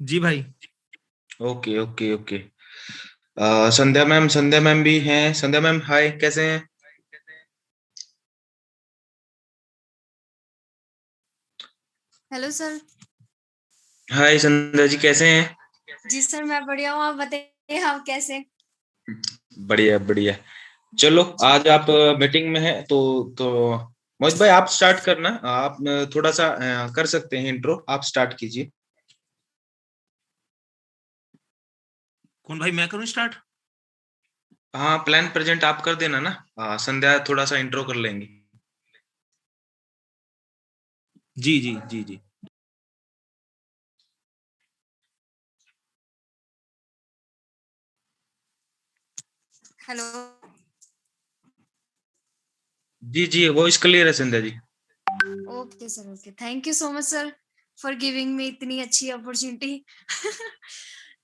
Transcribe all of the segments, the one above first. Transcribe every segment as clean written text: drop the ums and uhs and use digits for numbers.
जी भाई। Okay okay okay. Sandhya ma'am भी हैं। संध्या मैम हाय, कैसे हैं? Hello sir. हाय संध्या जी, कैसे हैं? जी सर, मैं बढ़िया हूँ। आप बताइए, आप कैसे? बढ़िया बढ़िया। चलो, आज आप मीटिंग में हैं तो मोहित भाई आप स्टार्ट करना। आप थोड़ा सा कर सकते हैं, इंट्रो आप स्टार्ट कीजिए। कौन भाई, मैं करूं स्टार्ट? हाँ, प्लान प्रेजेंट आप कर देना ना। संध्या थोड़ा सा इंट्रो कर लेंगी। जी जी जी जी। हेलो। जी जी, वॉइस क्लियर है Sandhya ji. Okay sir, okay. Thank you so much sir for giving me इतनी अच्छी अपॉर्चुनिटी।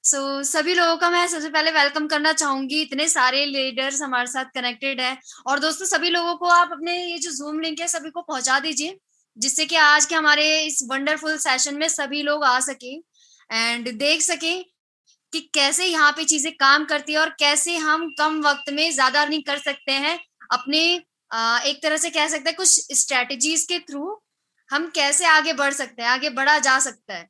सभी लोगों का मैं सबसे पहले वेलकम करना चाहूंगी। इतने सारे लीडर्स हमारे साथ कनेक्टेड है। और दोस्तों, सभी लोगों को आप अपने ये जो जूम लिंक है सभी को पहुंचा दीजिए, जिससे कि आज के हमारे इस वंडरफुल सेशन में सभी लोग आ सके एंड देख सके कि कैसे यहाँ पे चीजें काम करती है और कैसे हम कम वक्त में ज्यादा अर्निंग कर सकते हैं। अपने एक तरह से कह सकते हैं कुछ स्ट्रेटजीज के थ्रू हम कैसे आगे बढ़ सकते हैं, आगे बढ़ा जा सकता है।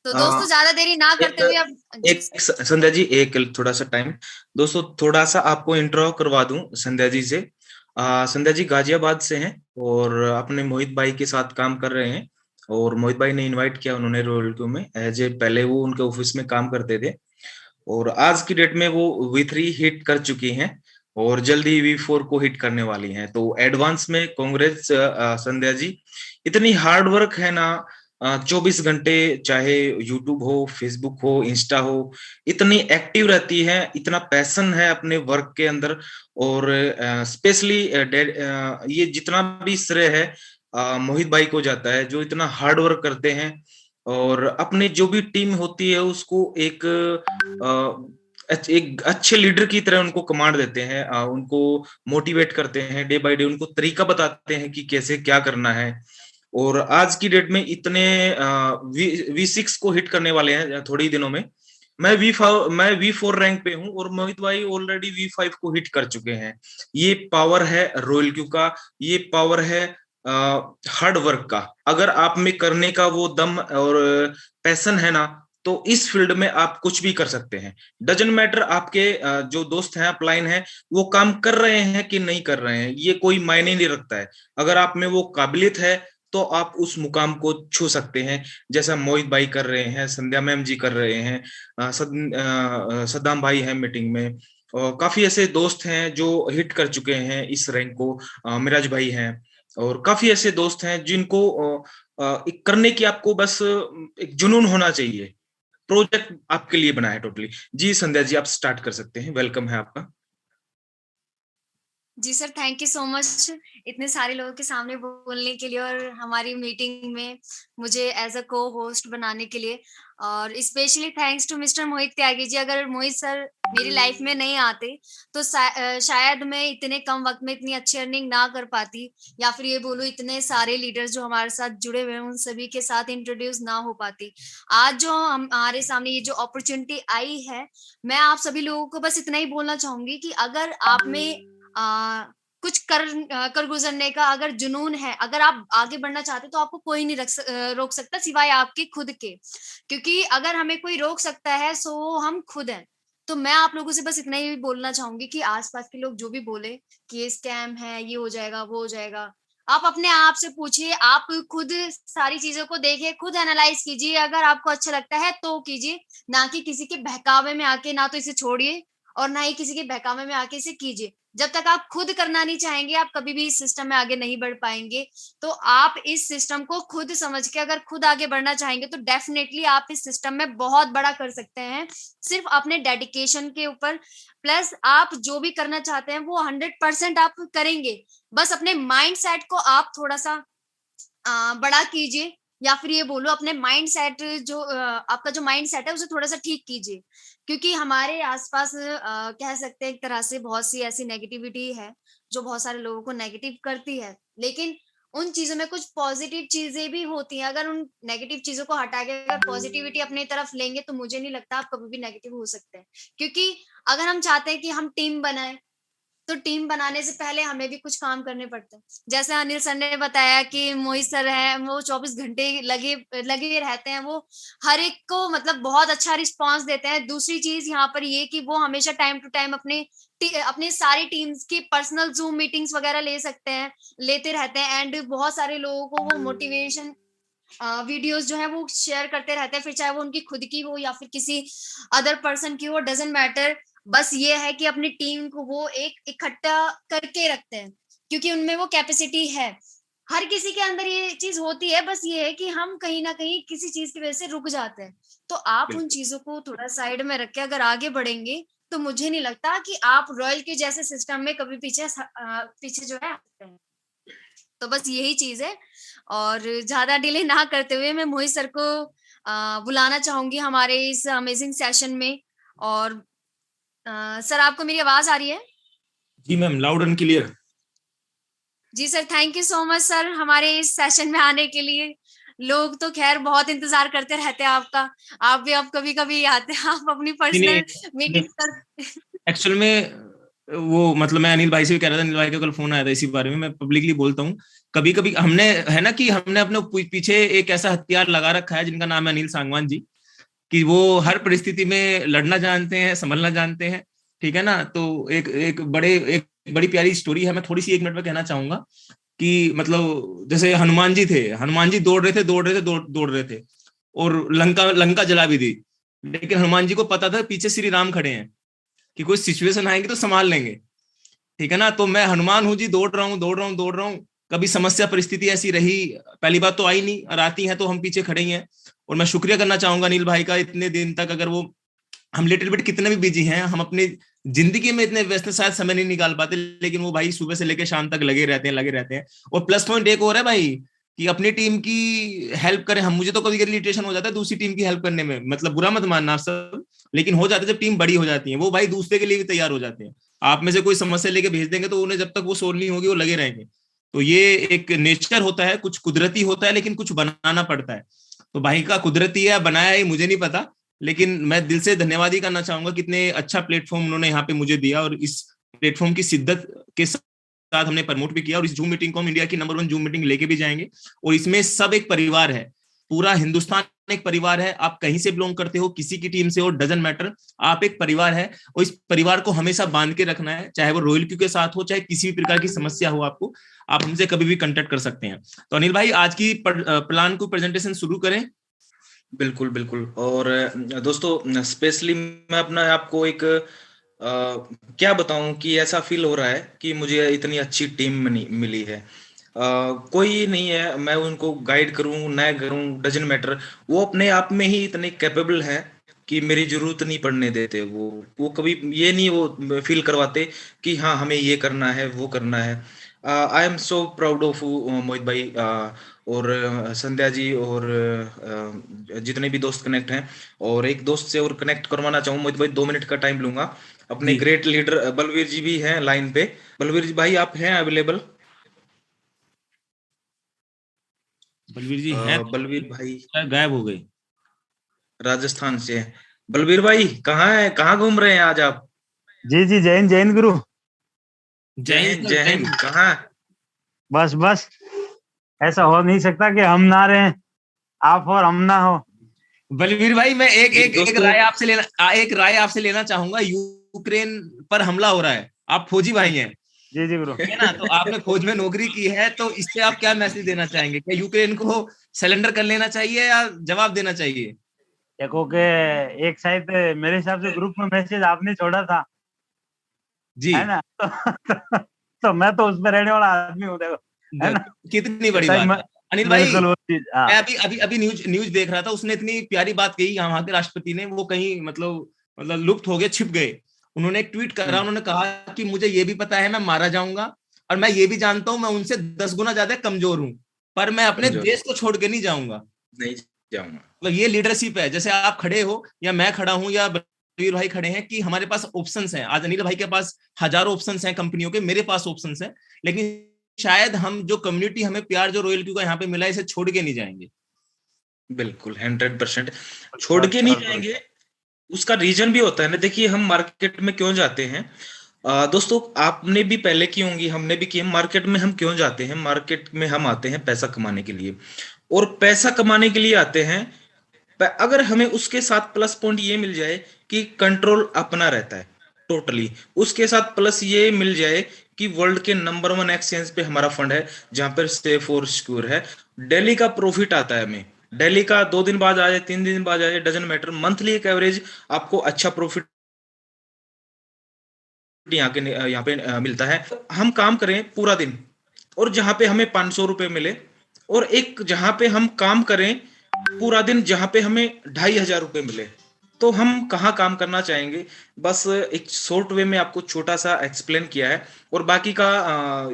तो दोस्तों, अ, ज्यादा देरी ना एक करते हुए अब जी एक संध्या जी, एक थोड़ा सा टाइम। दोस्तों, थोड़ा सा आपको इंट्रो करवा दूं संध्या जी से। संध्या जी गाजियाबाद से हैं और अपने मोहित भाई के साथ काम कर रहे हैं। और मोहित भाई ने इनवाइट किया उन्होंने रॉयल क्यू में एज ए, पहले वो उनके ऑफिस में काम करते थे और आज की डेट में वो V3 हिट कर चुकी हैं और जल्दी V4 को हिट करने वाली हैं। तो एडवांस में कांग्रेस संध्या जी। इतनी हार्ड वर्क है ना। 24 घंटे, चाहे यूट्यूब हो, फेसबुक हो, इंस्टा हो, इतनी एक्टिव रहती है, इतना पैशन है अपने वर्क के अंदर। और स्पेशली ये जितना भी श्रेय है मोहित भाई को जाता है, जो इतना हार्ड वर्क करते हैं और अपनी जो भी टीम होती है उसको एक अच्छे लीडर की तरह उनको कमांड देते हैं, उनको मोटिवेट करते हैं, डे बाय डे उनको तरीका बताते हैं कि कैसे क्या करना है। और आज की डेट में इतने V6 को हिट करने वाले हैं थोड़ी ही दिनों में। मैं V4 रैंक पे हूँ और मोहित भाई ऑलरेडी V5 को हिट कर चुके हैं। ये पावर है रॉयल क्यू का। ये पावर है हार्ड वर्क का। अगर आप में करने का वो दम और पैशन है ना, तो इस फील्ड में आप कुछ भी कर सकते हैं। डजंट मैटर आपके जो दोस्त हैं अपलाइन हैं वो काम कर रहे हैं कि नहीं कर रहे हैं, ये कोई मायने नहीं रखता है। अगर आप में वो काबिलियत है तो आप उस मुकाम को छू सकते हैं, जैसा मोहित भाई कर रहे हैं, संध्या मैम जी कर रहे हैं, सद्दाम भाई हैं मीटिंग में। और काफी ऐसे दोस्त हैं जो हिट कर चुके हैं इस रैंक को। मिराज भाई हैं और काफी ऐसे दोस्त हैं जिनको एक करने की आपको बस एक जुनून होना चाहिए। प्रोजेक्ट आपके लिए बना है टोटली। जी संध्या जी, आप स्टार्ट कर सकते हैं, वेलकम है आपका। जी sir, thank you so much इतने सारे लोगों के सामने बोलने के लिए और हमारी मीटिंग में मुझे एज अ को होस्ट बनाने के लिए। और स्पेशली थैंक्स टू मिस्टर मोहित त्यागी जी। अगर मोहित सर मेरी लाइफ में नहीं आते तो शायद मैं इतने कम वक्त में इतनी अच्छी अर्निंग ना कर पाती, या फिर ये बोलूं इतने सारे लीडर्स जो हमारे साथ जुड़े हुए हैं उन सभी के साथ इंट्रोड्यूस ना हो पाती। आज जो हमारे सामने ये जो अपॉर्चुनिटी आई है, मैं आप सभी लोगों को बस इतना ही बोलना चाहूंगी कि अगर आप में कुछ कर गुजरने का अगर जुनून है, अगर आप आगे बढ़ना चाहते तो आपको कोई नहीं रोक सकता सिवाय आपके खुद के। क्योंकि अगर हमें कोई रोक सकता है सो हम खुद हैं। तो मैं आप लोगों से बस इतना ही बोलना चाहूंगी कि आसपास के लोग जो भी बोले कि ये स्कैम है, ये हो जाएगा, वो हो जाएगा, आप अपने आप से पूछिए। आप खुद सारी चीजों को देखिए, खुद एनालाइज कीजिए। अगर आपको अच्छा लगता है तो कीजिए, ना कि किसी के बहकावे में आके। ना तो इसे छोड़िए और ना ही किसी के बहकावे में आके इसे कीजिए। जब तक आप खुद करना नहीं चाहेंगे, आप कभी भी इस सिस्टम में आगे नहीं बढ़ पाएंगे। तो आप इस सिस्टम को खुद समझ के अगर खुद आगे बढ़ना चाहेंगे तो डेफिनेटली आप इस सिस्टम में बहुत बड़ा कर सकते हैं, सिर्फ अपने डेडिकेशन के ऊपर। प्लस आप जो भी करना चाहते हैं वो 100% आप करेंगे। बस अपने माइंड सेट को आप थोड़ा सा बड़ा कीजिए, या फिर ये बोलो अपने माइंड सेट जो आपका जो माइंड सेट है उसे थोड़ा सा ठीक कीजिए। क्योंकि हमारे आसपास कह सकते हैं एक तरह से बहुत सी ऐसी नेगेटिविटी है जो बहुत सारे लोगों को नेगेटिव करती है। लेकिन उन चीजों में कुछ पॉजिटिव चीजें भी होती हैं। अगर उन नेगेटिव चीजों को हटा के अगर पॉजिटिविटी अपनी तरफ लेंगे तो मुझे नहीं लगता आप कभी भी नेगेटिव हो सकते हैं। क्योंकि अगर हम चाहते हैं कि हम टीम बनाए, तो टीम बनाने से पहले हमें भी कुछ काम करने पड़ते हैं। जैसे अनिल सर ने बताया कि मोहित सर है, वो 24 घंटे लगे लगे रहते हैं, वो हर एक को मतलब बहुत अच्छा रिस्पांस देते हैं। दूसरी चीज यहाँ पर ये कि वो हमेशा टाइम टू टाइम अपने सारी टीम्स की पर्सनल जूम मीटिंग्स वगैरह लेते रहते हैं। एंड बहुत सारे लोगों को वो मोटिवेशन वीडियोस जो है वो शेयर करते रहते हैं, फिर चाहे वो उनकी खुद की हो या फिर किसी अदर पर्सन की हो, डजेंट मैटर। बस ये है कि अपनी टीम को वो एक इकट्ठा करके रखते हैं, क्योंकि उनमें वो कैपेसिटी है। हर किसी के अंदर ये चीज होती है, बस ये है कि हम कहीं ना कहीं किसी चीज की वजह से रुक जाते हैं। तो आप उन चीजों को थोड़ा साइड में रख के अगर आगे बढ़ेंगे तो मुझे नहीं लगता कि आप रॉयल के जैसे सिस्टम में कभी पीछे जो है आ सकते हैं। तो बस यही चीज है। और ज्यादा डिले ना करते हुए मैं मोहित सर को बुलाना चाहूंगी हमारे इस अमेजिंग सेशन में। और सर, आपको मेरी आवाज आ रही है? जी मैम, लाउड एंड क्लियर। जी sir, thank you so much sir हमारे इस सेशन में आने के लिए। लोग तो खैर बहुत इंतजार करते रहते हैं आपका। आप भी अब कभी कभी आते हैं, आप अपनी पर्सनल मीटिंग कर। एक्चुअल में वो मतलब मैं अनिल भाई से भी कह रहा था, अनिल भाई का कल फोन आया था इसी बारे में। मैं पब्लिकली बोलता हूँ, कभी कभी हमने है ना कि हमने अपने पीछे एक ऐसा हथियार लगा रखा है जिनका नाम है अनिल सांगवान जी, कि वो हर परिस्थिति में लड़ना जानते हैं, संभलना जानते हैं। ठीक है ना। तो एक बड़ी प्यारी स्टोरी है, मैं थोड़ी सी 1 मिनट में कहना चाहूंगा कि मतलब जैसे हनुमान जी थे, हनुमान जी दौड़ रहे थे और लंका लंका जला भी दी। लेकिन हनुमान जी को पता था पीछे श्री राम खड़े हैं, कि कोई सिचुएशन आएंगे तो संभाल लेंगे। ठीक है ना। तो मैं हनुमान हूं जी, दौड़ रहा हूं। कभी समस्या परिस्थिति ऐसी रही, पहली बात तो आई नहीं, और आती है तो हम पीछे खड़े ही हैं। और मैं शुक्रिया करना चाहूंगा अनिल भाई का, इतने दिन तक अगर वो, हम लिटिल बिट कितने भी बिजी हैं, हम अपनी जिंदगी में इतने व्यस्त शायद समय नहीं निकाल पाते, लेकिन वो भाई सुबह से लेकर शाम तक लगे रहते हैं। और प्लस पॉइंट एक और है भाई, कि अपनी टीम की हेल्प करें हम। मुझे तो कभी कभी इरिटेशन हो जाता है दूसरी टीम की हेल्प करने में, मतलब बुरा मत मानना आप सब, लेकिन हो जाता है जब टीम बड़ी हो जाती है, वो भाई दूसरे के लिए भी तैयार हो जाते हैं। आप में से कोई समस्या लेके भेज देंगे तो उन्हें जब तक वो सोल्व नहीं होगी वो लगे रहेंगे। तो ये एक नेचर होता है, कुछ कुदरती होता है, लेकिन कुछ बनाना पड़ता है। तो भाई का कुदरती है, बनाया है मुझे नहीं पता, लेकिन मैं दिल से धन्यवाद ही करना चाहूंगा, कितने अच्छा प्लेटफॉर्म उन्होंने यहाँ पे मुझे दिया। और इस प्लेटफॉर्म की शिद्दत के साथ हमने प्रमोट भी किया, और इस जूम मीटिंग को हम इंडिया की नंबर 1 जूम मीटिंग लेके भी जाएंगे। और इसमें सब एक परिवार है, पूरा हिंदुस्तान एक परिवार है। आप कहीं से बिलोंग करते हो, किसी की टीम से हो, डजंट मैटर, आप एक परिवार है। और इस परिवार को हमेशा बांध के रखना है, चाहे वो रॉयल क्यू के साथ हो, चाहे किसी भी प्रकार की समस्या हो आपको, आप हमसे कभी भी कांटेक्ट कर सकते हैं। तो अनिल भाई, आज की प्लान को प्रेजेंटेशन शुरू करें। बिल्कुल बिल्कुल। और दोस्तों, स्पेशली मैं अपना आपको एक क्या बताऊं कि ऐसा फील हो रहा है कि मुझे इतनी अच्छी टीम मिली है। कोई नहीं है, मैं उनको गाइड करूं ना करूं, डजंट मैटर, वो अपने आप में ही इतने कैपेबल हैं कि मेरी जरूरत नहीं पड़ने देते। वो कभी ये नहीं वो फील करवाते कि हाँ हमें ये करना है वो करना है। I am so proud of Mohit भाई और संध्या जी और जितने भी दोस्त कनेक्ट हैं। और एक दोस्त से और कनेक्ट करवाना चाहूँ मोहित भाई, 2 मिनट का टाइम लूंगा। अपने ग्रेट लीडर बलवीर जी भी हैं लाइन पे। बलवीर जी भाई, आप हैं अवेलेबल? बलवीर जी हैं? बलवीर भाई गायब हो गए। राजस्थान से हैं। बलवीर भाई कहाँ है, कहाँ घूम रहे हैं आज आप? जी जी, जय हिंद, जय हिंद गुरु। जय हिंद। कहाँ? बस बस, ऐसा हो नहीं सकता कि हम ना रहें, आप और हम ना हो। बलवीर भाई, मैं एक राय आपसे लेना चाहूंगा। यूक्रेन पर हमला हो रहा है, आप फौजी भाई हैं, जी जी गुरु। है ना। तो आपने फौज में नौकरी की है, तो इससे आप क्या मैसेज देना चाहेंगे? क्या यूक्रेन को सरेंडर कर लेना चाहिए या जवाब देना चाहिए? देखो कि एक शायद मेरे हिसाब से ग्रुप में मैसेज आपने छोड़ा था, जी, है ना। तो मैं तो उस पर रहने वाला आदमी हूँ, देखो, है ना। कितनी बड़ी बात है अनिल भाई। बिल्कुल वो चीज, हाँ। मैं अभी न्यूज देख रहा था, उसने इतनी प्यारी बात कही, वहां के राष्ट्रपति ने, वो कहीं मतलब लुप्त हो गए, छिप गए। उन्होंने एक ट्वीट करा, उन्होंने कहा कि मुझे ये भी पता है मैं मारा जाऊंगा, और मैं ये भी जानता हूं मैं उनसे 10 गुना ज्यादा कमजोर हूं, पर मैं अपने देश को छोड़ के नहीं जाऊंगा। मतलब ये लीडरशिप है। जैसे आप खड़े हो या मैं खड़ा हूं या बलवीर भाई खड़े हैं, कि हमारे पास ऑप्शंस हैं। आज अनिल भाई के पास हजारों ऑप्शंस हैं कंपनियों के, मेरे पास ऑप्शंस हैं, लेकिन शायद हम जो कम्युनिटी, हमें प्यार जो रॉयल क्यू का यहाँ पे मिला है, इसे छोड़ के नहीं जाएंगे। बिल्कुल 100% छोड़ के नहीं जाएंगे। उसका रीजन भी होता है ना, देखिए हम मार्केट में क्यों जाते हैं दोस्तों, आपने भी पहले की होंगी, हमने भी की। मार्केट में हम क्यों जाते हैं? मार्केट में हम आते हैं पैसा कमाने के लिए, और पैसा कमाने के लिए आते हैं। अगर हमें उसके साथ प्लस पॉइंट ये मिल जाए कि कंट्रोल अपना रहता है टोटली, उसके साथ प्लस ये मिल जाए कि वर्ल्ड के नंबर 1 एक्सचेंज पे हमारा फंड है, जहां पर सेफ और सिक्योर है, डेली का प्रॉफिट आता है हमें, डेली का 2 दिन बाद आ जाए, 3 दिन बाद आ जाए, डजंट मैटर, मंथली एक एवरेज आपको अच्छा प्रॉफिट यहाँ पे मिलता है। हम काम करें पूरा दिन, और जहां पे हमें 500 रुपए मिले, और एक जहां पे हम काम करें पूरा दिन जहां पे हमें 2500 रुपए मिले, तो हम कहाँ काम करना चाहेंगे? बस एक शॉर्ट वे में आपको छोटा सा एक्सप्लेन किया है, और बाकी का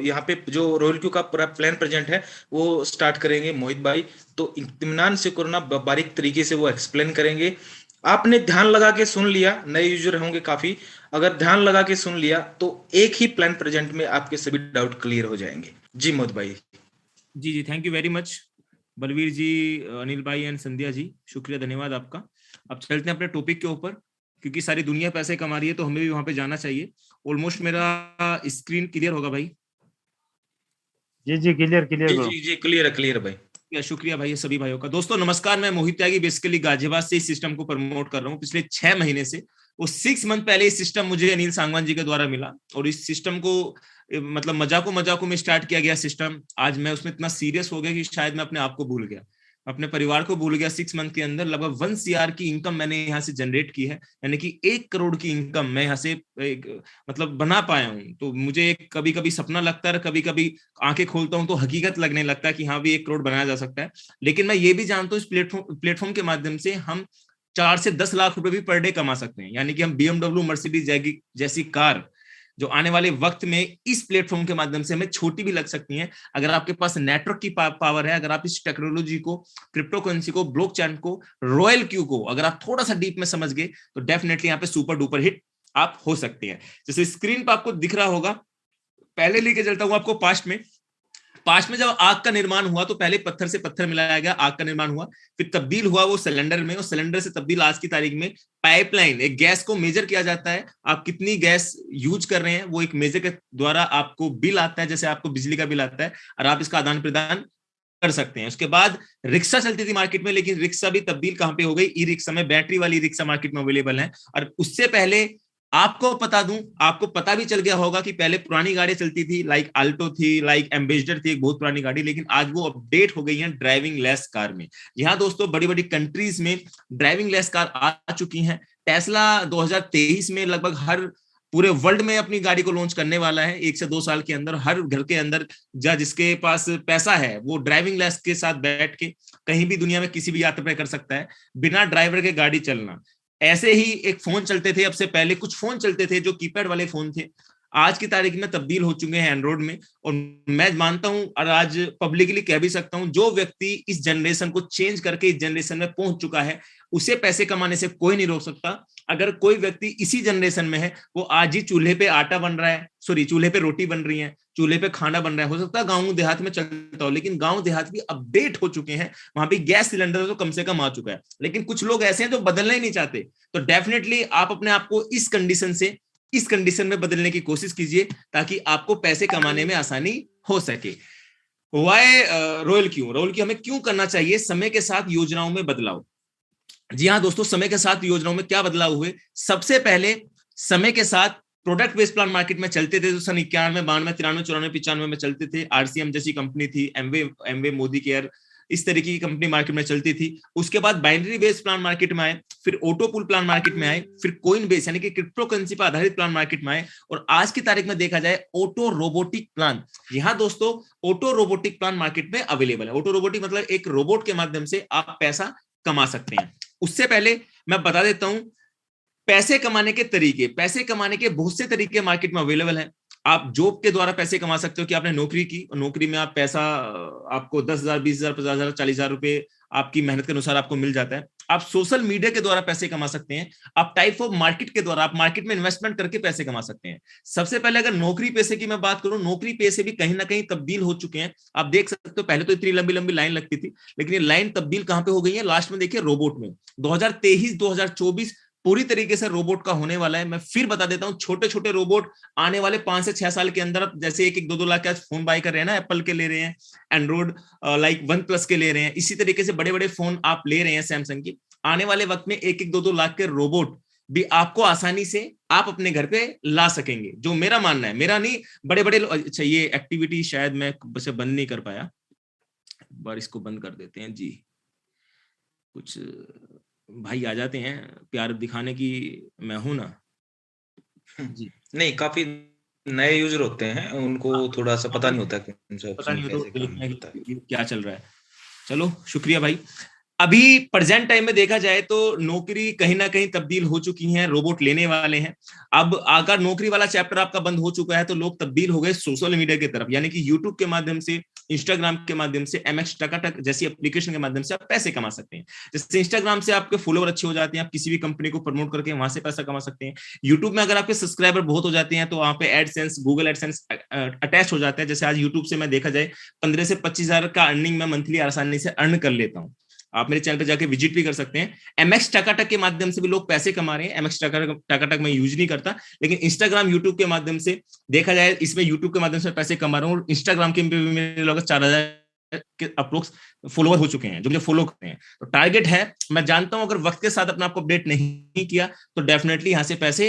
यहाँ पे जो रॉयल क्यू का पूरा प्लान प्रेजेंट है वो स्टार्ट करेंगे मोहित भाई। तो इत्मीनान से करना, बारीक तरीके से वो एक्सप्लेन करेंगे। आपने ध्यान लगा के सुन लिया, नए यूजर होंगे काफी, अगर ध्यान लगा के सुन लिया तो एक ही प्लान प्रेजेंट में आपके सभी डाउट क्लियर हो जाएंगे। जी मोहित भाई। जी, thank you very much Balveer ji, Anil भाई एंड संध्या जी, शुक्रिया, धन्यवाद आपका। अब चलते हैं अपने टॉपिक के ऊपर, क्योंकि सारी दुनिया पैसे कमा रही है तो हमें भी वहां पे जाना चाहिए। ऑलमोस्ट मेरा स्क्रीन क्लियर होगा भाई? जी क्लियर जी क्लियर भाई। शुक्रिया भाई सभी भाइयों का। दोस्तों नमस्कार, मैं मोहित त्यागी बेसिकली गाजियाबाद से इस सिस्टम को प्रमोट कर रहा हूँ पिछले 6 महीने से। वो 6 मंथ पहले इस सिस्टम मुझे अनिल सांगवान जी के द्वारा मिला, और इस सिस्टम को मतलब मजाकों में स्टार्ट किया गया सिस्टम। आज मैं उसमें इतना सीरियस हो गया कि शायद मैं अपने आप को भूल गया, अपने परिवार को भूल गया। 6 मंथ के अंदर लगभग 1 CR की इनकम मैंने यहाँ से जनरेट की है, यानी कि 1 करोड़ की इनकम मैं यहाँ से मतलब बना पाया हूँ। तो मुझे कभी कभी सपना लगता है, कभी कभी आंखें खोलता हूँ तो हकीकत लगने लगता है कि हाँ भी 1 करोड़ बनाया जा सकता है। लेकिन मैं ये भी जानता हूँ इस प्लेटफॉर्म के माध्यम से हम 4 से 10 लाख रुपए भी पर डे कमा सकते हैं, यानी कि हम BMW मर्सिडीज जैसी कार जो आने वाले वक्त में इस प्लेटफॉर्म के माध्यम से हमें छोटी भी लग सकती हैं, अगर आपके पास नेटवर्क की पावर है, अगर आप इस टेक्नोलॉजी को, क्रिप्टो करेंसी को, ब्लॉकचेन को, रॉयल क्यू को अगर आप थोड़ा सा डीप में समझ गए तो डेफिनेटली यहाँ पे सुपर डुपर हिट आप हो सकते हैं। जैसे स्क्रीन पर आपको दिख रहा होगा, पहले लेके चलता हूं आपको पास्ट में जब आग का निर्माण हुआ तो पहले पत्थर से पत्थर मिलाया गया, आग का निर्माण हुआ, फिर तब्दील हुआ वो सिलेंडर में, और सिलेंडर से तब्दील आज की तारीख में पाइपलाइन, एक गैस को मेजर किया जाता है, आप कितनी गैस यूज कर रहे हैं वो एक मेजर के द्वारा आपको बिल आता है, जैसे आपको बिजली का बिल आता है, और आप इसका आदान प्रदान कर सकते हैं। उसके बाद रिक्शा चलती थी मार्केट में, लेकिन रिक्शा भी तब्दील कहां पे हो गई? ई रिक्शा में, बैटरी वाली रिक्शा मार्केट में अवेलेबल है। और उससे पहले आपको बता दूं, आपको पता भी चल गया होगा कि पहले पुरानी गाड़ी चलती थी, लाइक अल्टो थी, लाइक एम्बेसडर थी, एक बहुत पुरानी गाड़ी, लेकिन आज वो अपडेट हो गई है ड्राइविंग लेस कार में। यहाँ दोस्तों बड़ी बड़ी कंट्रीज में ड्राइविंग लेस कार आ चुकी हैं। टेस्ला 2023 में लगभग हर पूरे वर्ल्ड में अपनी गाड़ी को लॉन्च करने वाला है। 1 से 2 साल के अंदर हर घर के अंदर जिसके पास पैसा है वो ड्राइविंग लेस के साथ बैठ के कहीं भी दुनिया में किसी भी यात्रा कर सकता है, बिना ड्राइवर के गाड़ी चलना। ऐसे ही एक फोन चलते थे, अब से पहले कुछ फोन चलते थे जो कीपैड वाले फोन थे, आज की तारीख में तब्दील हो चुके हैं एंड्रॉइड में। और मैं मानता हूं और आज पब्लिकली कह भी सकता हूं, जो व्यक्ति इस जनरेशन को चेंज करके इस जनरेशन में पहुंच चुका है उसे पैसे कमाने से कोई नहीं रोक सकता। अगर कोई व्यक्ति इसी जनरेशन में है, वो आज ही चूल्हे पे आटा बन रहा है, चूल्हे पे रोटी बन रही है, चूल्हे पे खाना बन रहा है, हो सकता है गांव देहात में चलता हो, लेकिन गांव देहात भी अपडेट हो चुके हैं, वहां पे गैस सिलेंडर तो कम से कम आ चुका है। लेकिन कुछ लोग ऐसे हैं जो बदलना ही नहीं चाहते, तो डेफिनेटली आप अपने आप को इस कंडीशन से इस कंडीशन में बदलने की कोशिश कीजिए, ताकि आपको पैसे कमाने में आसानी हो सके। वाई रॉयल क्यू हमें क्यों करना चाहिए? समय के साथ योजनाओं में बदलाव। जी हाँ दोस्तों, समय के साथ योजनाओं में क्या बदलाव हुए? सबसे पहले समय के साथ प्रोडक्ट बेस्ड प्लान मार्केट में चलते थे, तो सन 91, 92, 93, 94, 95 में चलते थे। आरसीएम जैसी कंपनी थी, एमवे, मोदी केयर, इस तरीके की कंपनी मार्केट में चलती थी। उसके बाद बाइनरी बेस्ड प्लान मार्केट में आए, फिर ऑटो पूल प्लान मार्केट में आए, फिर कोइन बेस यानी कि क्रिप्टो करेंसी पर आधारित प्लान मार्केट में आए, और आज की तारीख में देखा जाए ऑटो रोबोटिक प्लान। यहाँ दोस्तों ऑटो रोबोटिक प्लान मार्केट में अवेलेबल है। ऑटो रोबोटिक मतलब एक रोबोट के माध्यम से आप पैसा कमा सकते हैं। उससे पहले मैं बता देता हूं पैसे कमाने के तरीके। पैसे कमाने के बहुत से तरीके मार्केट में अवेलेबल हैं। आप जॉब के द्वारा पैसे कमा सकते हो कि आपने नौकरी की, नौकरी में आप पैसा, आपको 10,000, 20,000, 50,000, 40,000 रुपए आपकी मेहनत के अनुसार आपको मिल जाता है। आप सोशल मीडिया के द्वारा पैसे कमा सकते हैं, आप टाइप ऑफ मार्केट के द्वारा, आप मार्केट में इन्वेस्टमेंट करके पैसे कमा सकते हैं। सबसे पहले अगर नौकरी पैसे की मैं बात करूं, नौकरी पैसे भी कहीं ना कहीं तब्दील हो चुके हैं। आप देख सकते हो पहले तो इतनी लंबी लंबी लाइन लगती थी, लेकिन ये लाइन तब्दील कहां पे हो गई है, लास्ट में देखिए रोबोट में। 2023-2024 पूरी तरीके से रोबोट का होने वाला है। मैं फिर बता देता हूं, छोटे छोटे रोबोट आने वाले 5 से 6 साल के अंदर, जैसे 1-1, 2-2 लाख के फोन बाय कर रहे हैं ना, एप्पल के ले रहे हैं, एंड्रॉइड लाइक OnePlus के ले रहे हैं, इसी तरीके से बड़े बड़े फोन आप ले रहे हैं सैमसंग की। आने वाले वक्त में 1-1, 2-2 लाख के रोबोट भी आपको आसानी से आप अपने घर पे ला सकेंगे, जो मेरा मानना है, मेरा नहीं, बड़े बड़े। अच्छा, ये एक्टिविटी शायद मैं बस बंद नहीं कर पाया, एक बार इसको बंद कर देते हैं जी। कुछ भाई आ जाते हैं प्यार दिखाने की, मैं हूं ना जी। नहीं, काफी नए यूजर होते हैं, उनको थोड़ा सा पता नहीं होता कि पता नहीं होता क्या चल रहा है। चलो शुक्रिया भाई। अभी प्रेजेंट टाइम में देखा जाए तो नौकरी कहीं ना कहीं तब्दील हो चुकी है, रोबोट लेने वाले हैं। अब अगर नौकरी वाला चैप्टर आपका बंद हो चुका है तो लोग तब्दील हो गए सोशल मीडिया की तरफ, यानी कि यूट्यूब के माध्यम से, इंस्टाग्राम के माध्यम से, MX टकाटक जैसी एप्लीकेशन के माध्यम से आप पैसे कमा सकते हैं। जैसे इंस्टाग्राम से आपके फॉलोअर अच्छे हो जाते हैं, आप किसी भी कंपनी को प्रमोट करके वहां से पैसा कमा सकते हैं। यूट्यूब में अगर आपके सब्सक्राइबर बहुत हो जाते हैं तो वहां पे एडसेंस, गूगल एडसेंस अटैच हो जाता है। जैसे आज यूट्यूब से मैं देखा जाए 15 से 25 हजार का अर्निंग में मंथली आसानी से अर्न कर लेता हूँ। आप मेरे चैनल पे जाके विजिट भी कर सकते हैं। MX टकाटक के माध्यम से भी लोग पैसे कमा रहे हैं। MX टकाटक मैं यूज नहीं करता, लेकिन इंस्टाग्राम यूट्यूब के माध्यम से देखा जाए, इसमें यूट्यूब के माध्यम से पैसे कमा रहा हूँ। इंस्टाग्राम के मेरे लोग 4000 के अप्रोक्स फॉलोअर हो चुके हैं जो मुझे फॉलो करते हैं। तो टारगेट है, मैं जानता हूं अगर वक्त के साथ अपने आपको अपडेट नहीं किया तो डेफिनेटली यहां से पैसे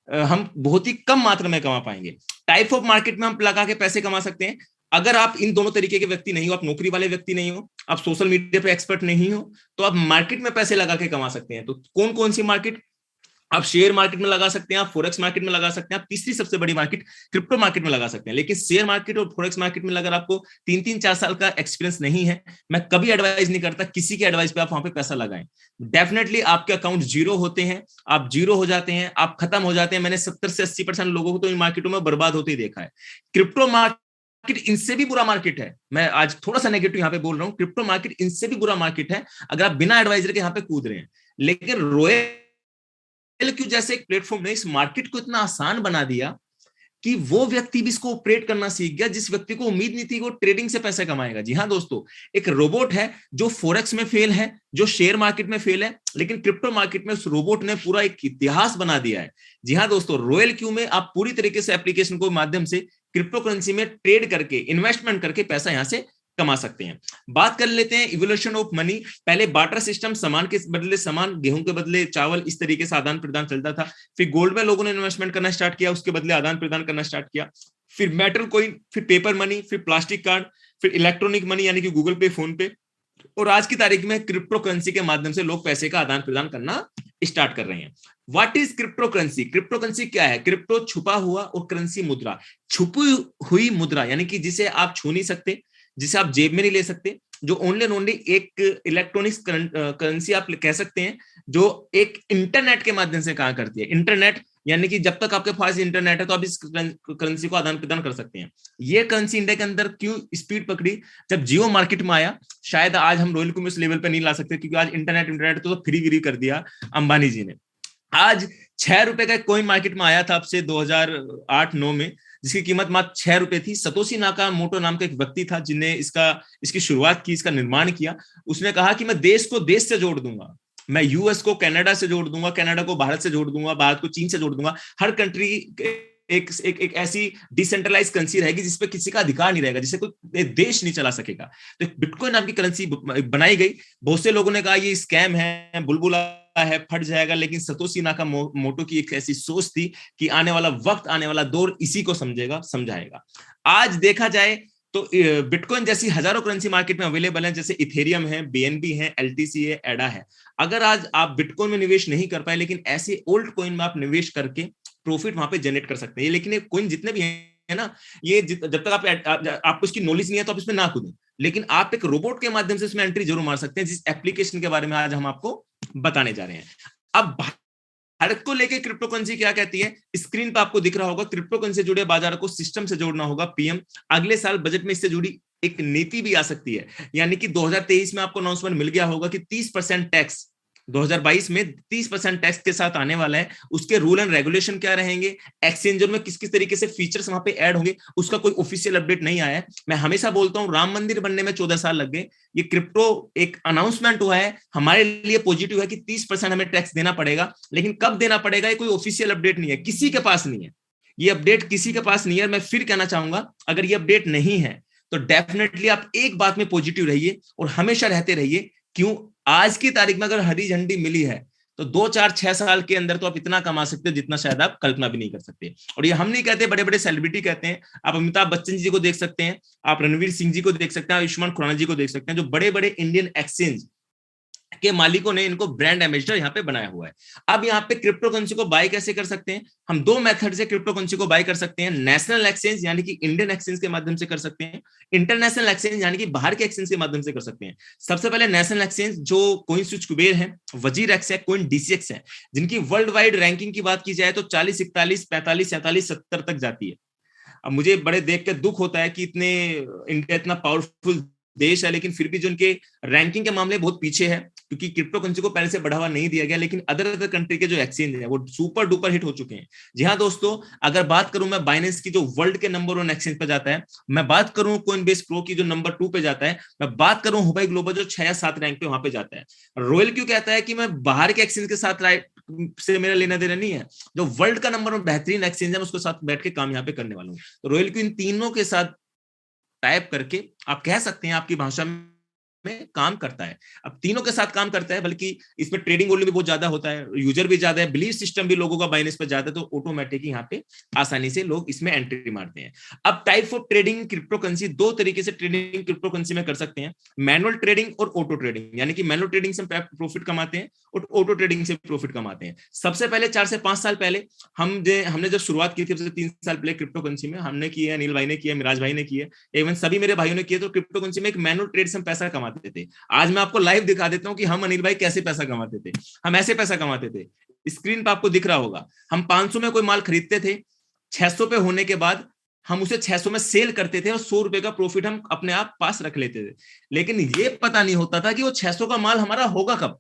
हम बहुत ही कम मात्रा में कमा पाएंगे। टाइप ऑफ मार्केट में हम लगा के पैसे कमा सकते हैं। अगर आप इन दोनों तरीके के व्यक्ति नहीं हो, आप नौकरी वाले व्यक्ति नहीं हो, आप सोशल मीडिया पे एक्सपर्ट नहीं हो, तो आप मार्केट में पैसे लगा के कमा सकते हैं। तो कौन कौन सी मार्केट? आप शेयर मार्केट में लगा सकते हैं, आप फॉरेक्स मार्केट में लगा सकते हैं, आप तीसरी सबसे बड़ी मार्केट क्रिप्टो मार्केट में लगा सकते हैं। लेकिन शेयर मार्केट और फॉरेक्स मार्केट में अगर आपको 3-4 साल का एक्सपीरियंस नहीं है, मैं कभी एडवाइस नहीं करता किसी की एडवाइस पे आप वहां पे पैसा लगाएं। डेफिनेटली आपके अकाउंट जीरो होते हैं, आप जीरो हो जाते हैं, आप खत्म हो जाते हैं। मैंने 70 से 80% लोगों को तो इन मार्केटों में बर्बाद होते ही देखा है। क्रिप्टो मार्केट इनसे भी बुरा मार्केट है। मैं आज थोड़ा सा नेगेटिव यहाँ पे बोल रहा हूँ, क्रिप्टो मार्केट इनसे भी बुरा मार्केट है अगर आप बिना एडवाइजर के यहाँ पे कूद रहे हैं। लेकिन रॉयल क्यों जैसे एक प्लेटफॉर्म ने इस मार्केट को इतना आसान बना दिया कि वो व्यक्ति भी इसको ऑपरेट करना सीख गया जिस व्यक्ति को उम्मीद नहीं थी कि वो ट्रेडिंग से पैसा कमाएगा। जी हाँ दोस्तों, एक रोबोट है जो फॉरेक्स में फेल है, जो शेयर मार्केट में फेल है, लेकिन क्रिप्टो मार्केट में उस रोबोट ने पूरा एक इतिहास बना दिया है। जी हाँ दोस्तों, रॉयल क्यू में आप पूरी तरीके से एप्लीकेशन को माध्यम से क्रिप्टो करेंसी में ट्रेड करके, इन्वेस्टमेंट करके पैसा यहां से कमा सकते हैं। बात कर लेते हैं इवोल्यूशन ऑफ मनी। पहले बार्टर सिस्टम, सामान के बदले सामान, गेहूं के बदले चावल, इस तरीके से आदान प्रदान चलता था। फिर गोल्ड में लोगों ने इन्वेस्टमेंट करना स्टार्ट किया, उसके बदले आदान प्रदान करना स्टार्ट किया। फिर मेटल कॉइन, फिर पेपर मनी, फिर प्लास्टिक कार्ड, फिर इलेक्ट्रॉनिक मनी यानी कि गूगल पे, फोन पे, और आज की तारीख में क्रिप्टो करेंसी के माध्यम से लोग पैसे का आदान प्रदान करना स्टार्ट कर रहे हैं। What is crypto currency? Crypto currency क्या है? क्रिप्टो छुपा हुआ और करेंसी मुद्रा। छुपी हुई मुद्रा यानी कि जिसे आप छू नहीं सकते, जिसे आप जेब में नहीं ले सकते, जो ओनली एंड ओनली एक इलेक्ट्रॉनिक्स करेंसी आप कह सकते हैं, जो एक इंटरनेट के माध्यम से काम करती है। इंटरनेट यानी कि जब तक आपके पास इंटरनेट है तो आप इस करेंसी को आदान प्रदान कर सकते हैं। ये करेंसी इंडिया के अंदर क्यों स्पीड पकड़ी? जब जियो मार्केट में आया, शायद आज हम रॉयल को इस लेवल पे नहीं ला सकते क्योंकि आज इंटरनेट तो फ्री कर दिया अंबानी जी ने। आज 6 रुपए का कॉइन मार्केट में आया था अब से 2008-9 में, जिसकी कीमत मात्र 6 रुपए थी। सतोशी नाकामोटो नाम का एक व्यक्ति था जिन्हें इसकी शुरुआत की, इसका निर्माण किया। उसने कहा कि मैं देश को देश से जोड़ दूंगा, मैं यूएस को कनाडा से जोड़ दूंगा, कनाडा को भारत से जोड़ दूंगा, भारत को चीन से जोड़ दूंगा। हर कंट्री एक ऐसी डिसेंट्रलाइज करेंसी रहेगी जिसपे किसी का अधिकार नहीं रहेगा, जिसे कोई देश नहीं चला सकेगा। तो बिटकॉइन नाम की करेंसी बनाई गई। बहुत से लोगों ने कहा ये स्कैम है, बुलबुला है, फट जाएगा, लेकिन सतोशी नाकामोटो की एक ऐसी सोच थी कि आने वाला वक्त, आने वाला दौर इसी को समझाएगा। आज देखा जाए तो बिटकॉइन जैसी हजारों करेंसी मार्केट में अवेलेबल है, जैसे इथेरियम है, BNB है, LTC है, एडा है। अगर आज आप बिटकॉइन में निवेश नहीं कर पाए, लेकिन ऐसे ओल्ड कॉइन में आप निवेश करके प्रॉफिट वहां पे जनरेट कर सकते हैं। लेकिन ये कॉइन जितने भी है ना, ये जब तक आपको इसकी नॉलेज नहीं है तो आप इसमें ना कूदें, लेकिन आप एक रोबोट के माध्यम से इसमें एंट्री जरूर मार सकते हैं, जिस एप्लीकेशन के बारे में आज हम आपको बताने जा रहे हैं। अब भारत को लेके क्रिप्टो करेंसी क्या कहती है, स्क्रीन पर आपको दिख रहा होगा। क्रिप्टो करेंसी से जुड़े बाजार को सिस्टम से जोड़ना होगा। PM अगले साल बजट में इससे जुड़ी एक नीति भी आ सकती है, यानी कि 2023 में आपको अनाउंसमेंट मिल गया होगा कि 30% टैक्स 2022 में 30% टैक्स के साथ आने वाला है। उसके रूल एंड रेगुलेशन क्या रहेंगे, एक्सचेंजर में किस किस तरीके से फीचर्स वहां पे ऐड होंगे, उसका कोई ऑफिशियल अपडेट नहीं आया है। मैं हमेशा बोलता हूं राम मंदिर बनने में 14 साल लग गए, ये क्रिप्टो एक अनाउंसमेंट हुआ है, हमारे लिए पॉजिटिव है कि 30% हमें टैक्स देना पड़ेगा, लेकिन कब देना पड़ेगा ये कोई ऑफिशियल अपडेट नहीं है, किसी के पास नहीं है, ये अपडेट किसी के पास नहीं है। मैं फिर कहना चाहूंगा अगर ये अपडेट नहीं है तो डेफिनेटली आप एक बात में पॉजिटिव रहिए और हमेशा रहते रहिए। क्यों, आज की तारीख में अगर हरी झंडी मिली है तो 2, 4, 6 साल के अंदर तो आप इतना कमा सकते हो जितना शायद आप कल्पना भी नहीं कर सकते। और ये हम नहीं कहते, बड़े बड़े सेलिब्रिटी कहते हैं। आप अमिताभ बच्चन जी को देख सकते हैं, आप रणवीर सिंह जी को देख सकते हैं, आयुष्मान खुराना जी को देख सकते हैं, जो बड़े बड़े इंडियन एक्सचेंज के मालिकों ने इनको ब्रांड एम्बेसडर यहाँ पे बनाया हुआ है। अब यहाँ पे क्रिप्टो करेंसी को बाय कैसे कर सकते हैं, हम 2 मेथड से क्रिप्टो करेंसी को बाय कर सकते हैं। नेशनल एक्सचेंज यानी कि इंडियन एक्सचेंज के माध्यम से कर सकते हैं, इंटरनेशनल एक्सचेंज यानी कि बाहर के एक्सचेंज के माध्यम से कर सकते हैं। सबसे पहले नेशनल एक्सचेंज जो कोइन स्विच कुबेर है, वजीर एक्स है, कोइन डीसीएक्स है, जिनकी वर्ल्ड वाइड रैंकिंग की बात की जाए तो 40, 41, 45, 47, 70 तक जाती है। अब मुझे बड़े देख के दुख होता है कि इंडिया इतना पावरफुल देश है, लेकिन फिर भी जो उनके रैंकिंग के मामले बहुत पीछे है, क्योंकि क्रिप्टो करेंसी को पहले से बढ़ावा नहीं दिया गया। लेकिन अदर कंट्री के जो एक्सचेंज है वो सुपर डुपर हिट हो चुके हैं। जी हाँ दोस्तों, अगर बात करूं मैं बाइनेंस की जो वर्ल्ड के नंबर 1 एक्सचेंज पे जाता है, मैं बात करूं कोइनबेस प्रो की जो नंबर 2 पे जाता है, मैं बात करूं हुबई ग्लोबल जो 6 या 7 रैंक पे वहां पे जाता है। रॉयल क्यों कहता है कि मैं बाहर के एक्सचेंज के साथ से मेरा लेना देना नहीं है, जो वर्ल्ड का नंबर 1 बेहतरीन एक्सचेंज है उसके साथ बैठ के काम यहाँ पे करने वाला हूँ। तो रॉयल क्यों इन तीनों के साथ टाइप करके आप कह सकते हैं आपकी भाषा में काम करता है। अब तीनों के साथ काम करता है, बल्कि इसमें ट्रेडिंग वॉल्यूम भी बहुत ज्यादा होता है, यूजर भी ज्यादा है, बिलीव सिस्टम भी लोगों का बाइनेंस पे ज्यादा है, तो ऑटोमेटिक यहाँ पे आसानी से लोग इसमें एंट्री मारते हैं। अब type of trading crypto currency, 2 तरीके से ट्रेडिंग क्रिप्टो करेंसी में कर सकते हैं, मैनुअल ट्रेडिंग और ऑटो ट्रेडिंग। यानी कि मैनुअल ट्रेडिंग से प्रॉफिट कमाते हैं और ऑटो ट्रेडिंग से प्रॉफिट कमाते हैं। सबसे पहले 4 से 5 साल पहले हमने जब शुरुआत की थी, 3 साल पहले क्रिप्टो करेंसी में हमने की है, अनिल भाई ने किया, मिराज भाई ने किया, इवन सभी मेरे भाइयों ने किया। तो क्रिप्टो करेंसी में एक मैनुअल ट्रेड से हम पैसा कमाते थे। आज मैं आपको लाइव दिखा देता हूं कि हम अनिल भाई कैसे पैसा कमाते थे। हम ऐसे पैसा कमाते थे, स्क्रीन पे आपको दिख रहा होगा। हम 500 में कोई माल खरीदते थे, 600 पे होने के बाद हम उसे 600 में सेल करते थे और 100 रुपए का प्रॉफिट हम अपने आप पास रख लेते थे। लेकिन ये पता नहीं होता था कि वो 600 का माल हमारा होगा कब।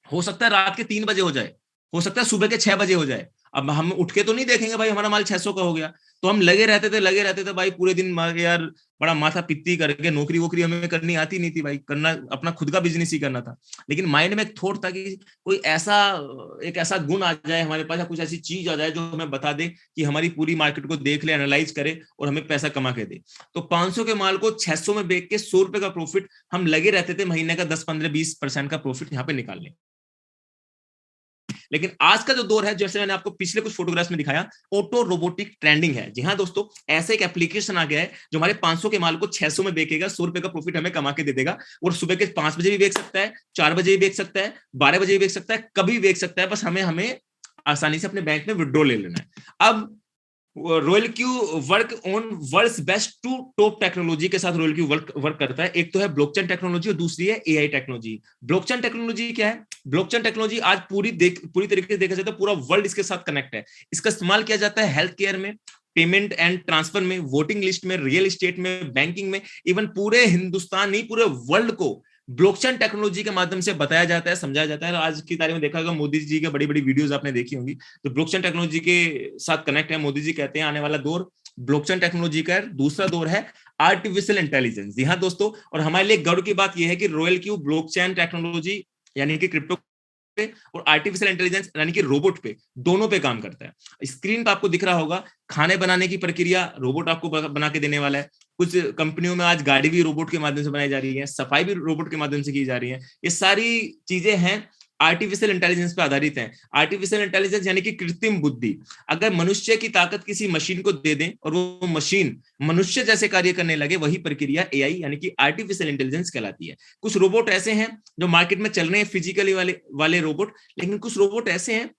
हो सकता है रात के 3 बजे हो जाए, हो सकता है सुबह के 6 बजे हो जाए। अब हम उठ के तो नहीं देखेंगे भाई हमारा माल 600 का हो गया, तो हम लगे रहते थे भाई पूरे दिन। यार बड़ा माथा पित्ती करके, नौकरी वोकरी हमें करनी आती नहीं थी भाई, करना अपना खुद का बिजनेस ही करना था। लेकिन माइंड में एक थॉट था कि कोई एक ऐसा गुण आ जाए हमारे पास, या कुछ ऐसी चीज आ जाए जो हमें बता दे कि हमारी पूरी मार्केट को देख ले, एनालाइज करे और हमें पैसा कमा के दे। तो 500 के माल को 600 में बेच के 100 रुपए का प्रॉफिट हम लगे रहते थे महीने का 10, 15, 20% का प्रॉफिट यहाँ पे निकालने। लेकिन आज का जो दौर है, जैसे मैंने आपको पिछले कुछ फोटोग्राफ्स में दिखाया, ऑटो रोबोटिक ट्रेंडिंग है। जी हाँ दोस्तों, ऐसा एक एप्लीकेशन आ गया है जो हमारे 500 के माल को 600 में बेचेगा, 100 रुपए का प्रॉफिट हमें कमा के दे देगा। और सुबह के 5 बजे भी बेच सकता है, 4 बजे भी बेच सकता है, 12 बजे भी बेच सकता है, कभी भी बेच सकता है। बस हमें आसानी से अपने बैंक में विड्रॉ ले लेना है। अब Royal Q work on world's best 2 top technology के साथ रॉयल क्यू वर्क करता है। एक तो है ब्लॉकचेन टेक्नोलॉजी और दूसरी है एआई टेक्नोलॉजी। ब्लॉकचेन टेक्नोलॉजी क्या है? ब्लॉकचेन टेक्नोलॉजी आज पूरी तरीके से देखा जाए तो पूरा वर्ल्ड इसके साथ कनेक्ट है। इसका इस्तेमाल किया जाता है हेल्थ केयर में, पेमेंट एंड ट्रांसफर में, वोटिंग लिस्ट में, रियल एस्टेट में, बैंकिंग में, इवन पूरे हिंदुस्तान नहीं पूरे वर्ल्ड को ब्लॉकचेन टेक्नोलॉजी के माध्यम से बताया जाता है, समझाया जाता है। आज की तारीख में देखा होगा मोदी जी के बड़ी बड़ी वीडियोस आपने देखी होंगी, तो ब्लॉकचेन टेक्नोलॉजी के साथ कनेक्ट है। मोदी जी कहते हैं आने वाला दौर ब्लॉकचेन टेक्नोलॉजी का दूसरा दौर है आर्टिफिशियल इंटेलिजेंस। जी हाँ दोस्तों, और हमारे लिए गर्व की बात यह है कि रॉयल क्यू ब्लॉकचेन टेक्नोलॉजी यानी कि क्रिप्टो और आर्टिफिशियल इंटेलिजेंस यानी कि रोबोट पे, दोनों पे काम करता है। स्क्रीन पे आपको दिख रहा होगा, खाने बनाने की प्रक्रिया रोबोट आपको बना के देने वाला है। कुछ कंपनियों में आज गाड़ी भी रोबोट के माध्यम से बनाई जा रही है, सफाई भी रोबोट के माध्यम से की जा रही है। ये सारी चीजें हैं आर्टिफिशियल इंटेलिजेंस पे आधारित है। आर्टिफिशियल इंटेलिजेंस यानी कि कृत्रिम बुद्धि। अगर मनुष्य की ताकत किसी मशीन को दे दें और वो मशीन मनुष्य जैसे कार्य करने लगे, वही प्रक्रिया एआई यानी कि आर्टिफिशियल इंटेलिजेंस कहलाती है। कुछ रोबोट ऐसे हैं जो मार्केट में चल रहे हैं, फिजिकली वाले रोबोट, लेकिन कुछ रोबोट ऐसे हैं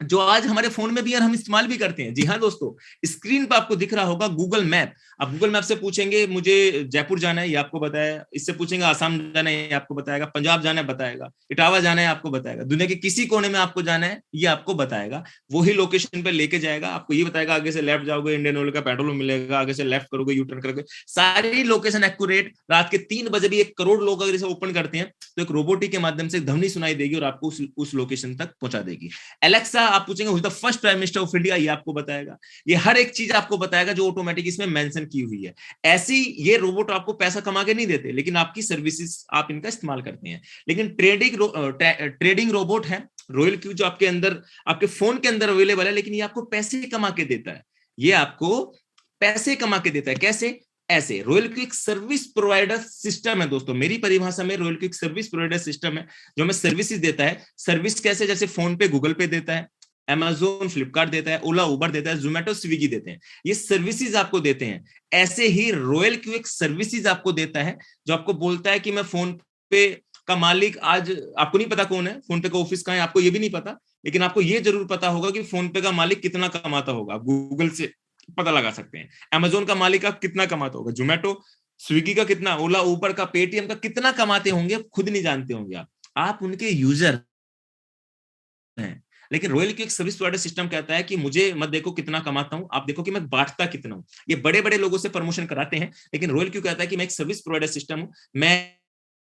जो आज हमारे फोन में भी और हम इस्तेमाल भी करते हैं। जी हाँ दोस्तों, स्क्रीन पर आपको दिख रहा होगा गूगल मैप। अब गूगल मैप से पूछेंगे मुझे जयपुर जाना है, ये आपको बताया, इससे पूछेंगे आसाम जाना है, ये आपको बताएगा, पंजाब जाना है बताएगा, इटावा जाना है आपको बताएगा, दुनिया के किसी कोने में आपको जाना है ये आपको बताएगा, वही लोकेशन पे लेके जाएगा, आपको ये बताएगा आगे से लेफ्ट जाओगे इंडियन ऑयल का पेट्रोल मिलेगा, आगे से लेफ्ट करोगे यू टर्न करोगे, सारी लोकेशन एक्यूरेट। रात के 3 बजे भी 1 करोड़ लोग अगर इसे ओपन करते हैं तो एक रोबोटिक के माध्यम से ध्वनि सुनाई देगी और आपको उस लोकेशन तक पहुंचा देगी। एलेक्सा आप पूछेंगे who is the first prime minister of India, ये आपको बताएगा, ये हर एक चीज आपको बताएगा जो ऑटोमेटिक इसमें मेंशन की हुई है। ऐसी ये रोबोट आपको पैसा कमा के नहीं देते, लेकिन आपकी सर्विसेज आप इनका इस्तेमाल करते हैं। लेकिन ट्रेडिंग रोबोट है रॉयल क्यू जो आपके अंदर आपके फोन के अंदर अवेलेबल है, लेकिन ये आपको पैसे कमा के देता है, ये आपको पैसे कमा के देता है। कैसे? ऐसे रॉयल क्यू एक सर्विस प्रोवाइडर सिस्टम है दोस्तों, मेरी परिभाषा में रॉयल क्यू एक सर्विस प्रोवाइडर सिस्टम है जो हमें सर्विसेज देता है। सर्विस कैसे? जैसे फोन पे गूगल पे देता है, Amazon फ्लिपकार्ट देता है, ओला उबर देता है, जोमेटो स्विगी देते हैं, ये सर्विसेज आपको देते हैं। ऐसे ही रॉयल क्यू एक सर्विसेज आपको देता है जो आपको बोलता है कि मैं फोन पे का मालिक, आज आपको नहीं पता कौन है, फोन पे का ऑफिस कहाँ है आपको ये भी नहीं पता, लेकिन आपको ये जरूर पता होगा कि फोन पे का मालिक कितना कमाता होगा, आप गूगल से पता लगा सकते हैं। Amazon का मालिक का कितना कमाता होगा, जोमेटो स्विगी का कितना, ओला उबर का, पेटीएम का कितना कमाते होंगे खुद नहीं जानते होंगे आप उनके यूजर हैं। लेकिन रॉयल क्यू एक सर्विस प्रोवाइडर सिस्टम कहता है कि मुझे मत देखो कितना कमाता हूं, आप देखो कि मैं बांटता कितना हूं। ये बड़े बड़े लोगों से प्रमोशन कराते हैं, लेकिन रॉयल क्यू कहता है कि मैं एक सर्विस प्रोवाइडर सिस्टम हूं, मैं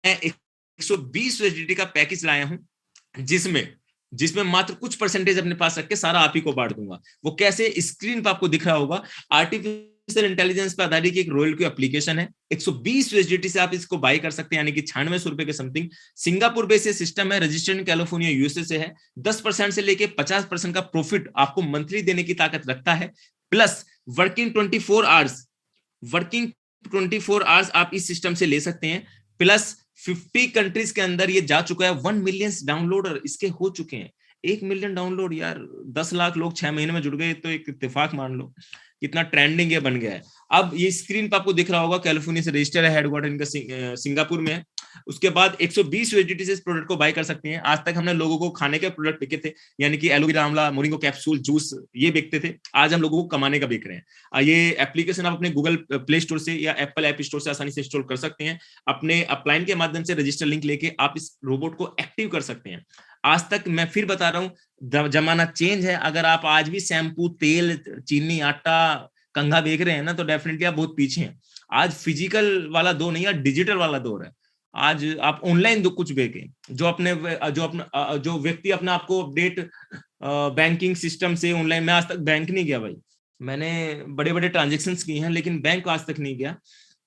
120 USDT का पैकेज लाया हूं जिसमें मात्र कुछ परसेंटेज अपने पास रख के सारा आप ही को बांट दूंगा। वो कैसे? स्क्रीन पर आपको दिख रहा होगा, आर्टिफिशियल इंटेलिजेंस पर आधारित की एक रॉयल क्यू एप्लीकेशन है। 120 USDT से आप इसको बाई कर सकते हैं, यानी कि 9600 रुपए के समथिंग। सिंगापुर बेस्ड सिस्टम है, रजिस्टर्ड इन कैलिफोर्निया यूएसए से है। 10% से लेके 50% का प्रॉफिट आपको मंथली देने की ताकत रखता है। प्लस वर्किंग 24 आवर्स आप इस सिस्टम से ले सकते हैं। प्लस 50 कंट्रीज के अंदर ये जा चुका है। 1 मिलियन डाउनलोडर इसके हो चुके हैं। 1 मिलियन डाउनलोड यार, 10 लाख लोग 6 महीने में जुड़ गए तो एक इत्तेफाक मान लो, कितना ट्रेंडिंग ये बन गया है। अब ये स्क्रीन पर आपको दिख रहा होगा, कैलिफोर्निया से रजिस्टर है, हेडक्वार्टर इनका सिंगापुर में है। उसके बाद 120 USDT से इस प्रोडक्ट को बाय कर सकते हैं। आज तक हमने लोगों को खाने के प्रोडक्ट बिके थे, यानी कि एलोवेरा आंवला, मोरिंगो कैप्सूल, जूस ये बिकते थे। आज हम लोगों को कमाने का बिक रहे हैं। ये एप्लीकेशन आप अपने गूगल प्ले स्टोर से या एप्पल ऐप स्टोर से आसानी से इंस्टॉल कर सकते हैं। अपने अपलाइन के माध्यम से रजिस्टर लिंक लेके आप इस रोबोट को एक्टिव कर सकते हैं। आज तक मैं फिर बता रहा हूँ, जमाना चेंज है। अगर आप आज भी शैम्पू, तेल, चीनी, आटा, कंघा बेच रहे हैं ना, तो डेफिनेटली आप बहुत पीछे हैं। आज फिजिकल वाला दौर नहीं है, डिजिटल वाला दौर है। आज आप ऑनलाइन कुछ बेचे, जो व्यक्ति अपना आपको अपडेट बैंकिंग सिस्टम से ऑनलाइन, मैं आज तक बैंक नहीं गया भाई, मैंने बड़े बड़े ट्रांजेक्शन्स किए हैं लेकिन बैंक आज तक नहीं गया।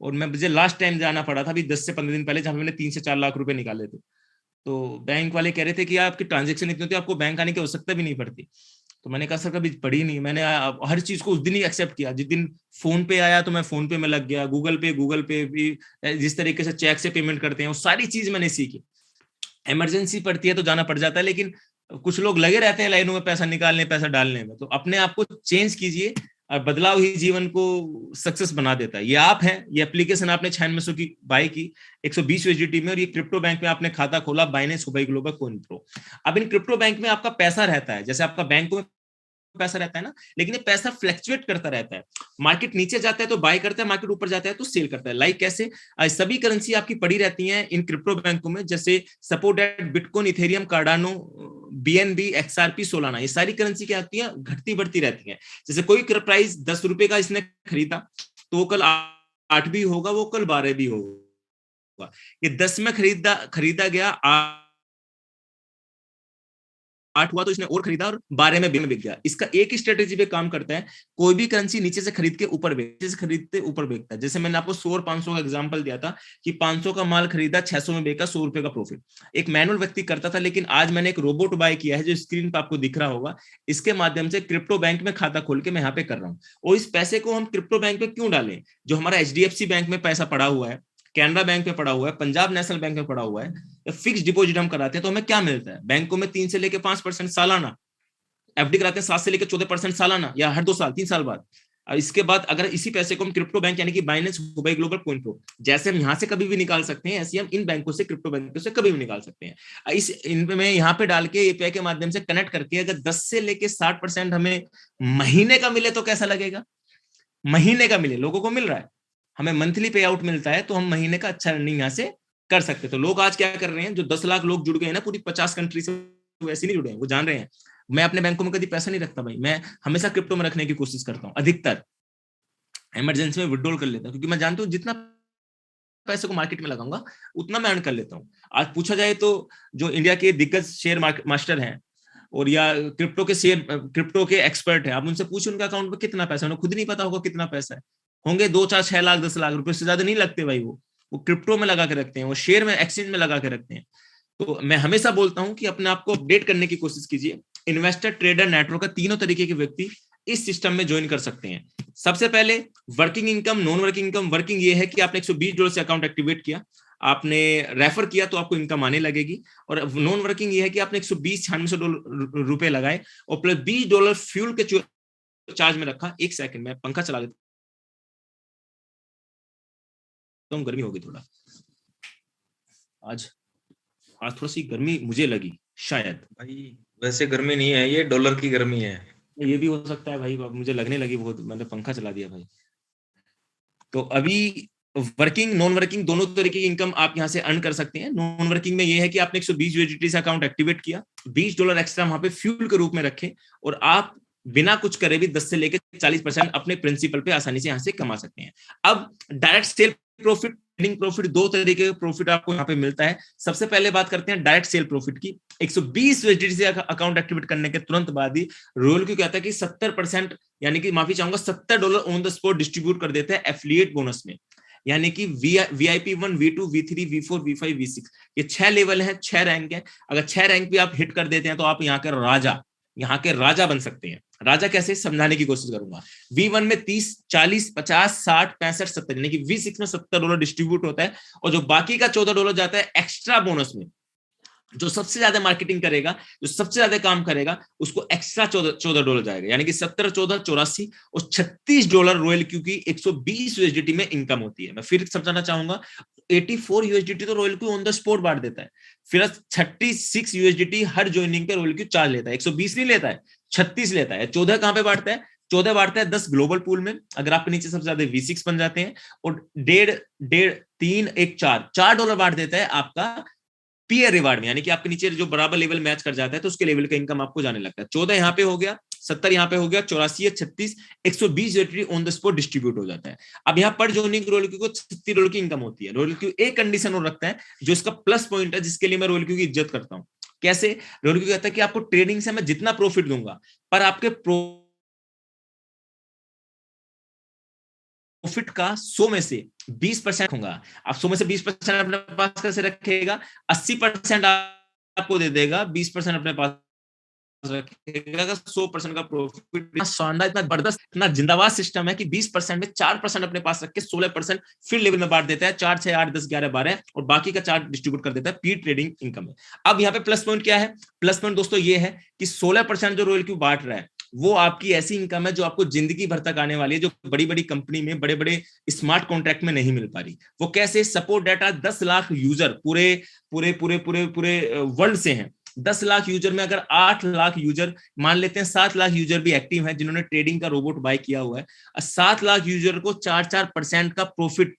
और मैं मुझे लास्ट टाइम जाना पड़ा था अभी 10 से 15 दिन पहले, जहां मैंने 3 से 4 लाख रुपए निकाले थे। तो बैंक वाले कह रहे थे कि आपकी ट्रांजेक्शन इतनी होती है, आपको बैंक आने की आवश्यकता भी नहीं पड़ती। तो मैंने कहा सर कभी पढ़ी नहीं, मैंने हर चीज को उस दिन ही एक्सेप्ट किया। जिस दिन फोन पे आया तो मैं फोन पे में लग गया, गूगल पे भी जिस तरीके से चेक से पेमेंट करते हैं वो सारी चीज मैंने सीखी। इमरजेंसी पड़ती है तो जाना पड़ जाता है, लेकिन कुछ लोग लगे रहते हैं लाइनों में पैसा निकालने, पैसा डालने में। तो अपने आप को चेंज कीजिए और बदलाव ही जीवन को सक्सेस बना देता है। ये आप हैं, ये एप्लीकेशन आपने 9600 की बाय की 120 USDT में, और ये क्रिप्टो बैंक में आपने खाता खोला, Binance Hubei global coin pro. अब इन क्रिप्टो बैंक में आपका पैसा रहता है, जैसे आपका बैंक में पैसा रहता है ना, लेकिन ये पैसा फ्लक्चुएट करता रहता है। मार्केट नीचे जाता है तो बाय करता है, मार्केट ऊपर जाता है तो सेल करता है। लाइक कैसे? सभी करेंसी आपकी पड़ी रहती हैं इन क्रिप्टो बैंकों में, जैसे support bitcoin, Ethereum, Cardano, BNB, XRP, Solana, ये सारी करेंसी क्या आती है, घटती बढ़ती रहती है। जैसे कोई प्राइस 10 रुपए का इसने खरीदा तो वो कल 8 भी होगा, वो कल 12 भी होगा। ये 10 में खरीदा गया, 8 हुआ तो इसने और खरीदा और 12 में बिक गया। इसका एक ही स्ट्रेटेजी पे काम करता है, कोई भी करेंसी नीचे से खरीद के ऊपर खरीदते ऊपर बेचता है। जैसे मैंने आपको 100 और 500 का एग्जांपल दिया था कि 500 का माल खरीदा, 600 में बेचा, 100 रुपए का प्रॉफिट। एक मैनुअल व्यक्ति करता था, लेकिन आज मैंने एक रोबोट बाय किया है जो स्क्रीन पर आपको दिख रहा होगा। इसके माध्यम से क्रिप्टो बैंक में खाता खोल के मैं यहाँ पे कर रहा हूँ। और इस पैसे को हम क्रिप्टो बैंक पे क्यों डालें? जो हमारा HDFC बैंक में पैसा पड़ा हुआ है, कैनरा बैंक में पड़ा हुआ है, पंजाब नेशनल बैंक में पड़ा हुआ है, फिक्स डिपॉजिट हम कराते हैं तो हमें क्या मिलता है? बैंकों में 3 से लेके 5% सालाना, FD कराते हैं 7 से लेकर 14% सालाना, या हर 2 साल 3 साल बाद। इसके बाद अगर इसी पैसे को हम क्रिप्टो बैंक यानी कि Binance Hubei global coin pro, जैसे हम यहाँ से कभी भी निकाल सकते हैं, ऐसे हम इन बैंकों से, क्रिप्टो बैंकों से कभी भी निकाल सकते हैं। इनमें यहाँ पे डाल के API के माध्यम से कनेक्ट करके अगर 10 से लेके 60% हमें महीने का मिले तो कैसा लगेगा? महीने का मिले, लोगों को मिल रहा है, हमें मंथली पे आउट मिलता है, तो हम महीने का अच्छा अर्निंग यहाँ से कर सकते हैं। तो लोग आज क्या कर रहे हैं, जो 10 लाख लोग जुड़ गए हैं ना पूरी 50 कंट्री से, वैसे नहीं जुड़े हैं, वो जान रहे हैं मैं अपने बैंकों में कभी पैसा नहीं रखता भाई, मैं हमेशा क्रिप्टो में रखने की कोशिश करता हूँ, अधिकतर इमरजेंसी में विड्रॉल कर लेता हूँ, क्योंकि मैं जानता हूँ जितना पैसे को मार्केट में लगाऊंगा उतना मैं अर्न कर लेता हूँ। आज पूछा जाए तो जो इंडिया के दिग्गज शेयर मास्टर हैं और या क्रिप्टो के एक्सपर्ट हैं, आप उनसे पूछो उनके अकाउंट में कितना पैसा है, उन्हें खुद नहीं पता होगा कितना पैसा है, होंगे 2, 4, 6 लाख 10 लाख रुपए से ज्यादा नहीं लगते भाई, वो क्रिप्टो में लगा के रखते हैं, वो शेयर में एक्सचेंज में लगा के रखते हैं। तो मैं हमेशा बोलता हूं कि अपने आप को अपडेट करने की कोशिश कीजिए। इन्वेस्टर, ट्रेडर, नेटवर्क का तीनों तरीके के व्यक्ति इस सिस्टम में ज्वाइन कर सकते हैं। सबसे पहले working income, non working income. Working ये है कि आपने $120 से अकाउंट एक्टिवेट किया, आपने रेफर किया तो आपको इनकम आने लगेगी। और नॉन वर्किंग ये है कि आपने 120-96 रुपए लगाए और प्लस $20 फ्यूल के चार्ज में रखा। एक सेकंड में पंखा चला देता हूं, गर्मी होगी थोड़ा, आज थोड़ी सी गर्मी मुझे लगी शायद। भाई वैसे गर्मी नहीं है, ये डॉलर की गर्मी है। ये भी हो सकता है भाई, मुझे लगने लगी बहुत, मैंने पंखा चला दिया भाई। तो अभी वर्किंग, नॉन वर्किंग दोनों तरीके की इनकम आप यहाँ से अर्न कर सकते हैं। नॉन वर्किंग में ये है कि आपने 120 USDT से अकाउंट एक्टिवेट किया, $20 एक्स्ट्रा वहां पे फ्यूल के रूप में रखे और आप बिना कुछ करे भी 10 से लेकर 40% अपने प्रिंसिपल पे आसानी से यहाँ से कमा सकते हैं। अब direct sale profit, trading profit, दो तरीके का प्रॉफिट आपको यहाँ पे मिलता है। सबसे पहले बात करते हैं डायरेक्ट सेल प्रॉफिट की। 120 USDT से अकाउंट एक्टिवेट करने के तुरंत बाद ही रोल क्यों कहता है कि 70%, यानी कि माफी चाहूंगा, $70 ऑन द स्पॉट डिस्ट्रीब्यूट कर देते हैं एफिलिएट बोनस में। यानी कि VIP1, V2, V3, V4, V5, V6 ये 6 लेवल हैं, 6 रैंक हैं। अगर 6 रैंक भी आप हिट कर देते हैं तो आप यहाँ के राजा बन सकते हैं। राजा कैसे, समझाने की कोशिश करूंगा। V1 में 30, 40, 50, 60, 65, 70, यानी कि V6 में $70 डिस्ट्रीब्यूट होता है और जो बाकी का $14 जाता है एक्स्ट्रा बोनस में। जो सबसे ज्यादा मार्केटिंग करेगा, जो सबसे ज्यादा काम करेगा, उसको एक्स्ट्रा $14 जाएगा, यानी कि 17, 14, 84 और $36 रॉयल क्यू की 120 USDT में इनकम होती है। मैं फिर समझाना चाहूंगा, 84 USDT तो royal Q on the spot बांट देता है, फिर 36 USDT हर ज्वाइनिंग पे रॉयल क्यू चार्ज लेता है। 120 नहीं लेता है, 36 लेता है। 14 कहां पे बांटता है, 14 बांटता है 10 ग्लोबल पूल में, अगर आपके नीचे सबसे ज्यादा V6 बन जाते हैं, और 4 $बांट देता है आपका पीयर रिवार्ड में, यानी कि आपके नीचे जो बराबर लेवल मैच कर जाता है तो उसके लेवल का इनकम आपको जाने लगता है। 14 यहाँ पे हो गया, 70 यहाँ पे हो गया, 84 36, 120 USDT on the spot distribute हो जाता है। अब यहाँ पर जोनिंग रोल क्यू को $60 की इनकम होती है। रोल क्यू एक कंडीशन और रखता है जो इसका प्लस पॉइंट है, जिसके लिए मैं रोल क्यू की इज्जत करता हूँ। कैसे, रोल क्यू कहता है कि आपको ट्रेडिंग से मैं जितना प्रॉफिट दूंगा, पर आपके प्रॉफिट का 100 में से 20% होगा। आप 100 में से 20% अपने पास कैसे रखेगा, 80% आपको दे देगा, 20% अपने पास रखेगा, 100% का प्रॉफिट। इतना शानदार, इतना जबरदस्त, इतना जिंदाबाद सिस्टम है कि 20% में 4% अपने पास रख के 16% फिर लेवल में बांट देता है। 4, 6, 8, 10, 11, 12 और बाकी का 4 डिस्ट्रीब्यूट कर देता है। पी ट्रेडिंग इनकम है। अब यहाँ पे प्लस पॉइंट क्या है, प्लस पॉइंट दोस्तों ये है कि 16% जो रॉयल क्यू बांट रहा है वो आपकी ऐसी इनकम है जो आपको जिंदगी भर तक आने वाली है, जो बड़ी बड़ी कंपनी में, बड़े बड़े स्मार्ट कॉन्ट्रैक्ट में नहीं मिल पा रही। वो कैसे, सपोर्ट डाटा 10 लाख यूजर पूरे पूरे पूरे पूरे पूरे वर्ल्ड से हैं। 10 लाख यूजर में अगर 8 लाख यूजर, मान लेते हैं 7 लाख यूजर भी एक्टिव हैं जिन्होंने ट्रेडिंग का रोबोट बाय किया हुआ है, 7 लाख यूजर को 4% का प्रॉफिट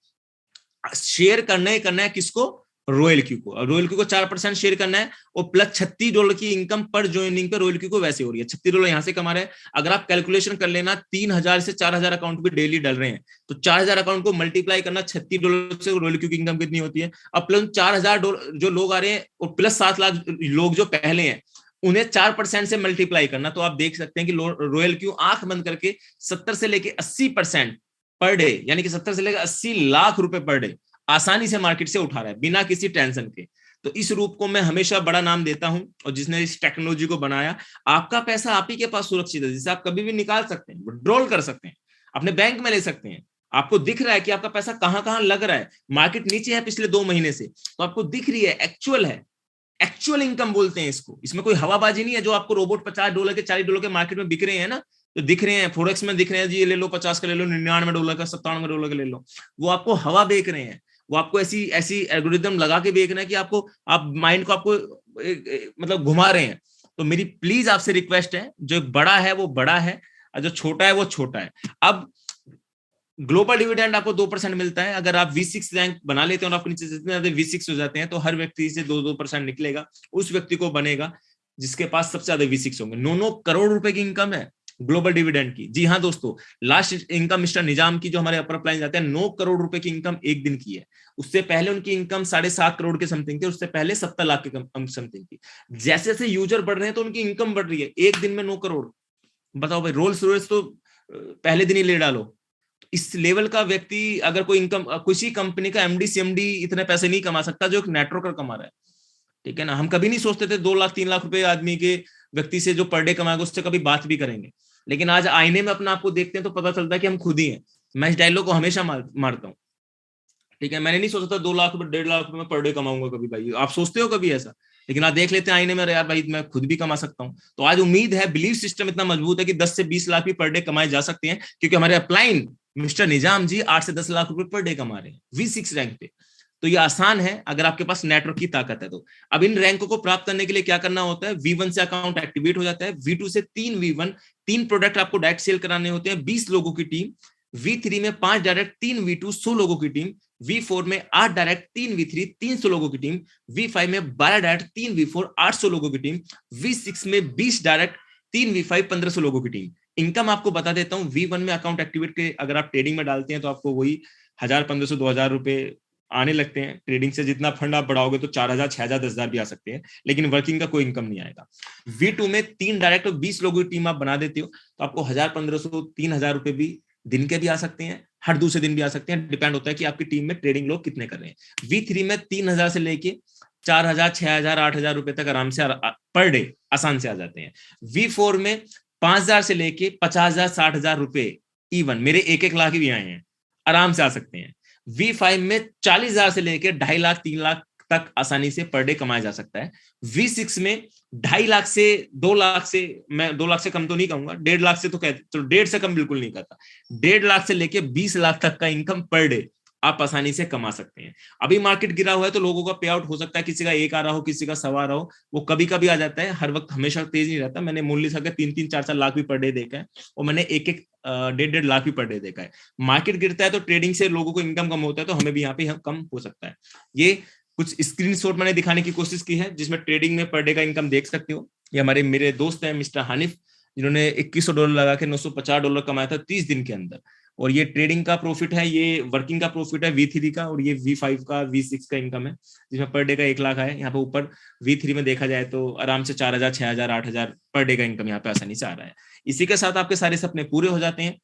शेयर करना है किसको, रॉयल क्यू को। रॉयल क्यू को 4% शेयर करना है और प्लस $36 की इनकम पर ज्वाइनिंग पे रॉयल क्यू को वैसे हो रही है। $36 यहां से कमा रहे हैं। अगर आप कैलकुलेशन कर लेना, 3000 से 4000 अकाउंट पे डेली डल रहे हैं, तो 4000 अकाउंट को मल्टीप्लाई करना $36 से, रॉयल क्यू की इनकम कितनी होती है। अब प्लस $4000 जो लोग आ रहे हैं और प्लस 7 लाख लोग जो पहले हैं, उन्हें 4% से मल्टीप्लाई करना, तो आप देख सकते हैं कि रॉयल क्यू आंख बंद करके 70 से लेके 80% पर डे, यानी कि 70 से लेकर 80 लाख रुपए पर डे आसानी से मार्केट से उठा रहा है बिना किसी टेंशन के। तो इस रूप को मैं हमेशा बड़ा नाम देता हूं, और जिसने इस टेक्नोलॉजी को बनाया, आपका पैसा आप ही के पास सुरक्षित है, जिसे आप कभी भी निकाल सकते हैं, विड्रॉल कर सकते हैं, अपने बैंक में ले सकते हैं। आपको दिख रहा है कि आपका पैसा कहां कहां लग रहा है। मार्केट नीचे है पिछले 2 महीने से, तो आपको दिख रही है, एक्चुअल है, एक्चुअल इनकम बोलते हैं इसको। इसमें कोई हवाबाजी नहीं है। जो आपको रोबोट $50 के, $40 के मार्केट में बिक रहे हैं ना, तो दिख रहे हैं, फोरेक्स में दिख रहे हैं, जी ये ले लो 50 का ले लो, $99 का, $97 का ले लो, वो आपको हवा बेच रहे हैं। वो आपको ऐसी एल्गोरिदम लगा के बेच रहे हैं कि आपको, आप माइंड को आपको मतलब घुमा रहे हैं। तो मेरी प्लीज आपसे रिक्वेस्ट है, जो बड़ा है वो बड़ा है और जो छोटा है वो छोटा है। अब ग्लोबल डिविडेंड आपको 2% मिलता है। अगर आप V6 रैंक बना लेते हैं और आपके नीचे जितने ज्यादा V6 हो जाते हैं तो हर व्यक्ति से 2% निकलेगा, उस व्यक्ति को बनेगा जिसके पास सबसे ज्यादा V6 होंगे। 9 करोड़ रुपए की इनकम है ग्लोबल डिविडेंड की। जी हाँ दोस्तों, लास्ट इनकम मिस्टर निजाम की जो हमारे अपर अप्लाइन जाते हैं 9 करोड़ रुपए की इनकम एक दिन की है। उससे पहले उनकी इनकम 7.5 करोड़ के समथिंग थी, उससे पहले 70 लाख के समथिंग थी। जैसे जैसे यूजर बढ़ रहे हैं तो उनकी इनकम बढ़ रही है। एक दिन में 9 करोड़, बताओ भाई, रोल्स रॉयस तो पहले दिन ही ले डालो। इस लेवल का व्यक्ति अगर कोई इनकम, किसी कंपनी का एमडी सीएमडी इतने पैसे नहीं कमा सकता जो एक नेटवर्कर कमा रहा है, ठीक है ना। हम कभी नहीं सोचते थे 2 लाख 3 लाख रुपए आदमी के व्यक्ति से जो पर डे कमाएगा उससे कभी बात भी करेंगे, लेकिन आज आईने में अपना आपको देखते हैं तो पता चलता है कि हम खुद ही हैं। मैं इस डायलॉग को हमेशा मारता हूँ, ठीक है। मैंने नहीं सोचा था 2 लाख रुपए 1.5 लाख रुपए में पर डे कमाऊंगा कभी, भाई आप सोचते हो कभी ऐसा? लेकिन आप देख लेते हैं आईने में, यार भाई मैं खुद भी कमा सकता हूँ। तो आज उम्मीद है, बिलीव सिस्टम इतना मजबूत है कि 10 से 20 लाख भी पर डे कमाए जा सकते हैं, क्योंकि हमारे अपलाइन मिस्टर निजाम जी 8 से 10 लाख रुपए पर डे कमा रहे हैं V6 रैंक पे। तो ये आसान है अगर आपके पास नेटवर्क की ताकत है तो। अब इन रैंकों को प्राप्त करने के लिए क्या करना होता है? V1 से अकाउंट एक्टिवेट हो जाता है, V2 से 3 V1, 3 प्रोडक्ट आपको डायरेक्ट सेल कराने होते हैं, 20 लोगों की टीम, V3 में 5 डायरेक्ट, 3 V2, 100 लोगों की टीम, V4 में 8 डायरेक्ट, 3 V3, 300 लोगों की टीम, V5 में 12 डायरेक्ट, 3 V4, 800 लोगों की टीम, V6 में 20 डायरेक्ट, 3 V5, 1500 लोगों की टीम। इनकम आपको बता देता हूं, V1 में अकाउंट एक्टिवेट के अगर आप ट्रेडिंग में डालते हैं तो आपको वही 1000, 1500, 2000 रुपए आने लगते हैं। ट्रेडिंग से जितना फंड आप बढ़ाओगे तो 4000, 6000, 10,000 भी आ सकते हैं, लेकिन वर्किंग का कोई इनकम नहीं आएगा। V2 में 3 डायरेक्ट और 20 लोगों की टीम आप बना देते हो तो आपको 1000, 1500, 3000 रुपए भी दिन के भी आ सकते हैं, हर दूसरे दिन भी आ सकते हैं। डिपेंड होता है कि आपकी टीम में ट्रेडिंग लोग कितने कर रहे हैं। V3 में 3000 से लेके 4000, 6000, 8000 रुपए तक आराम से पर डे आसान से आ जाते हैं। V4 में 5000 से लेके 50,000, 60,000 रुपए, इवन मेरे 1-1 लाख भी आए हैं, आराम से आ सकते हैं। V5 में 40,000 से लेके 2.5 लाख, 3 लाख तक आसानी से पर डे कमाया जा सकता है। V6 में 2.5 लाख से 2 लाख से, मैं 2 लाख से कम तो नहीं कहूंगा, 1.5 लाख से तो कहते, तो 1.5 से कम बिल्कुल नहीं कहता, 1.5 लाख से लेके 20 लाख तक का इनकम पर डे आप आसानी से कमा सकते हैं। अभी मार्केट गिरा हुआ है तो लोगों का पे आउट हो सकता है, किसी का 1 आ रहा हो, किसी का 1.25 आ रहा हो, वो कभी कभी आ जाता है, हर वक्त हमेशा तेज नहीं रहता। मैंने मुरली साहब का 3-3, 4-4 लाख भी पर डे देखा है, और मैंने 1-1, 1.5 लाख भी पर डे देखा है। मार्केट गिरता है तो ट्रेडिंग से लोगों को इनकम कम होता है, तो हमें भी यहाँ पे कम हो सकता है। ये कुछ स्क्रीनशॉट मैंने दिखाने की कोशिश की है जिसमें ट्रेडिंग में पर डे का इनकम देख सकते हो। ये हमारे मेरे दोस्त हैं मिस्टर हानिफ, जिन्होंने $2100 लगा के $950 कमाया था 30 दिन के अंदर। और ये ट्रेडिंग का प्रॉफिट है, ये वर्किंग का प्रॉफिट है V3 का, और ये V5 का, V6 का इनकम है जिसमें पर डे का 1 लाख है। यहाँ पे ऊपर V3 में देखा जाए तो आराम से 4000, 6000, 8000 पर डे का इनकम यहाँ पे आसानी से आ रहा है। इसी के साथ आपके सारे सपने पूरे हो जाते हैं।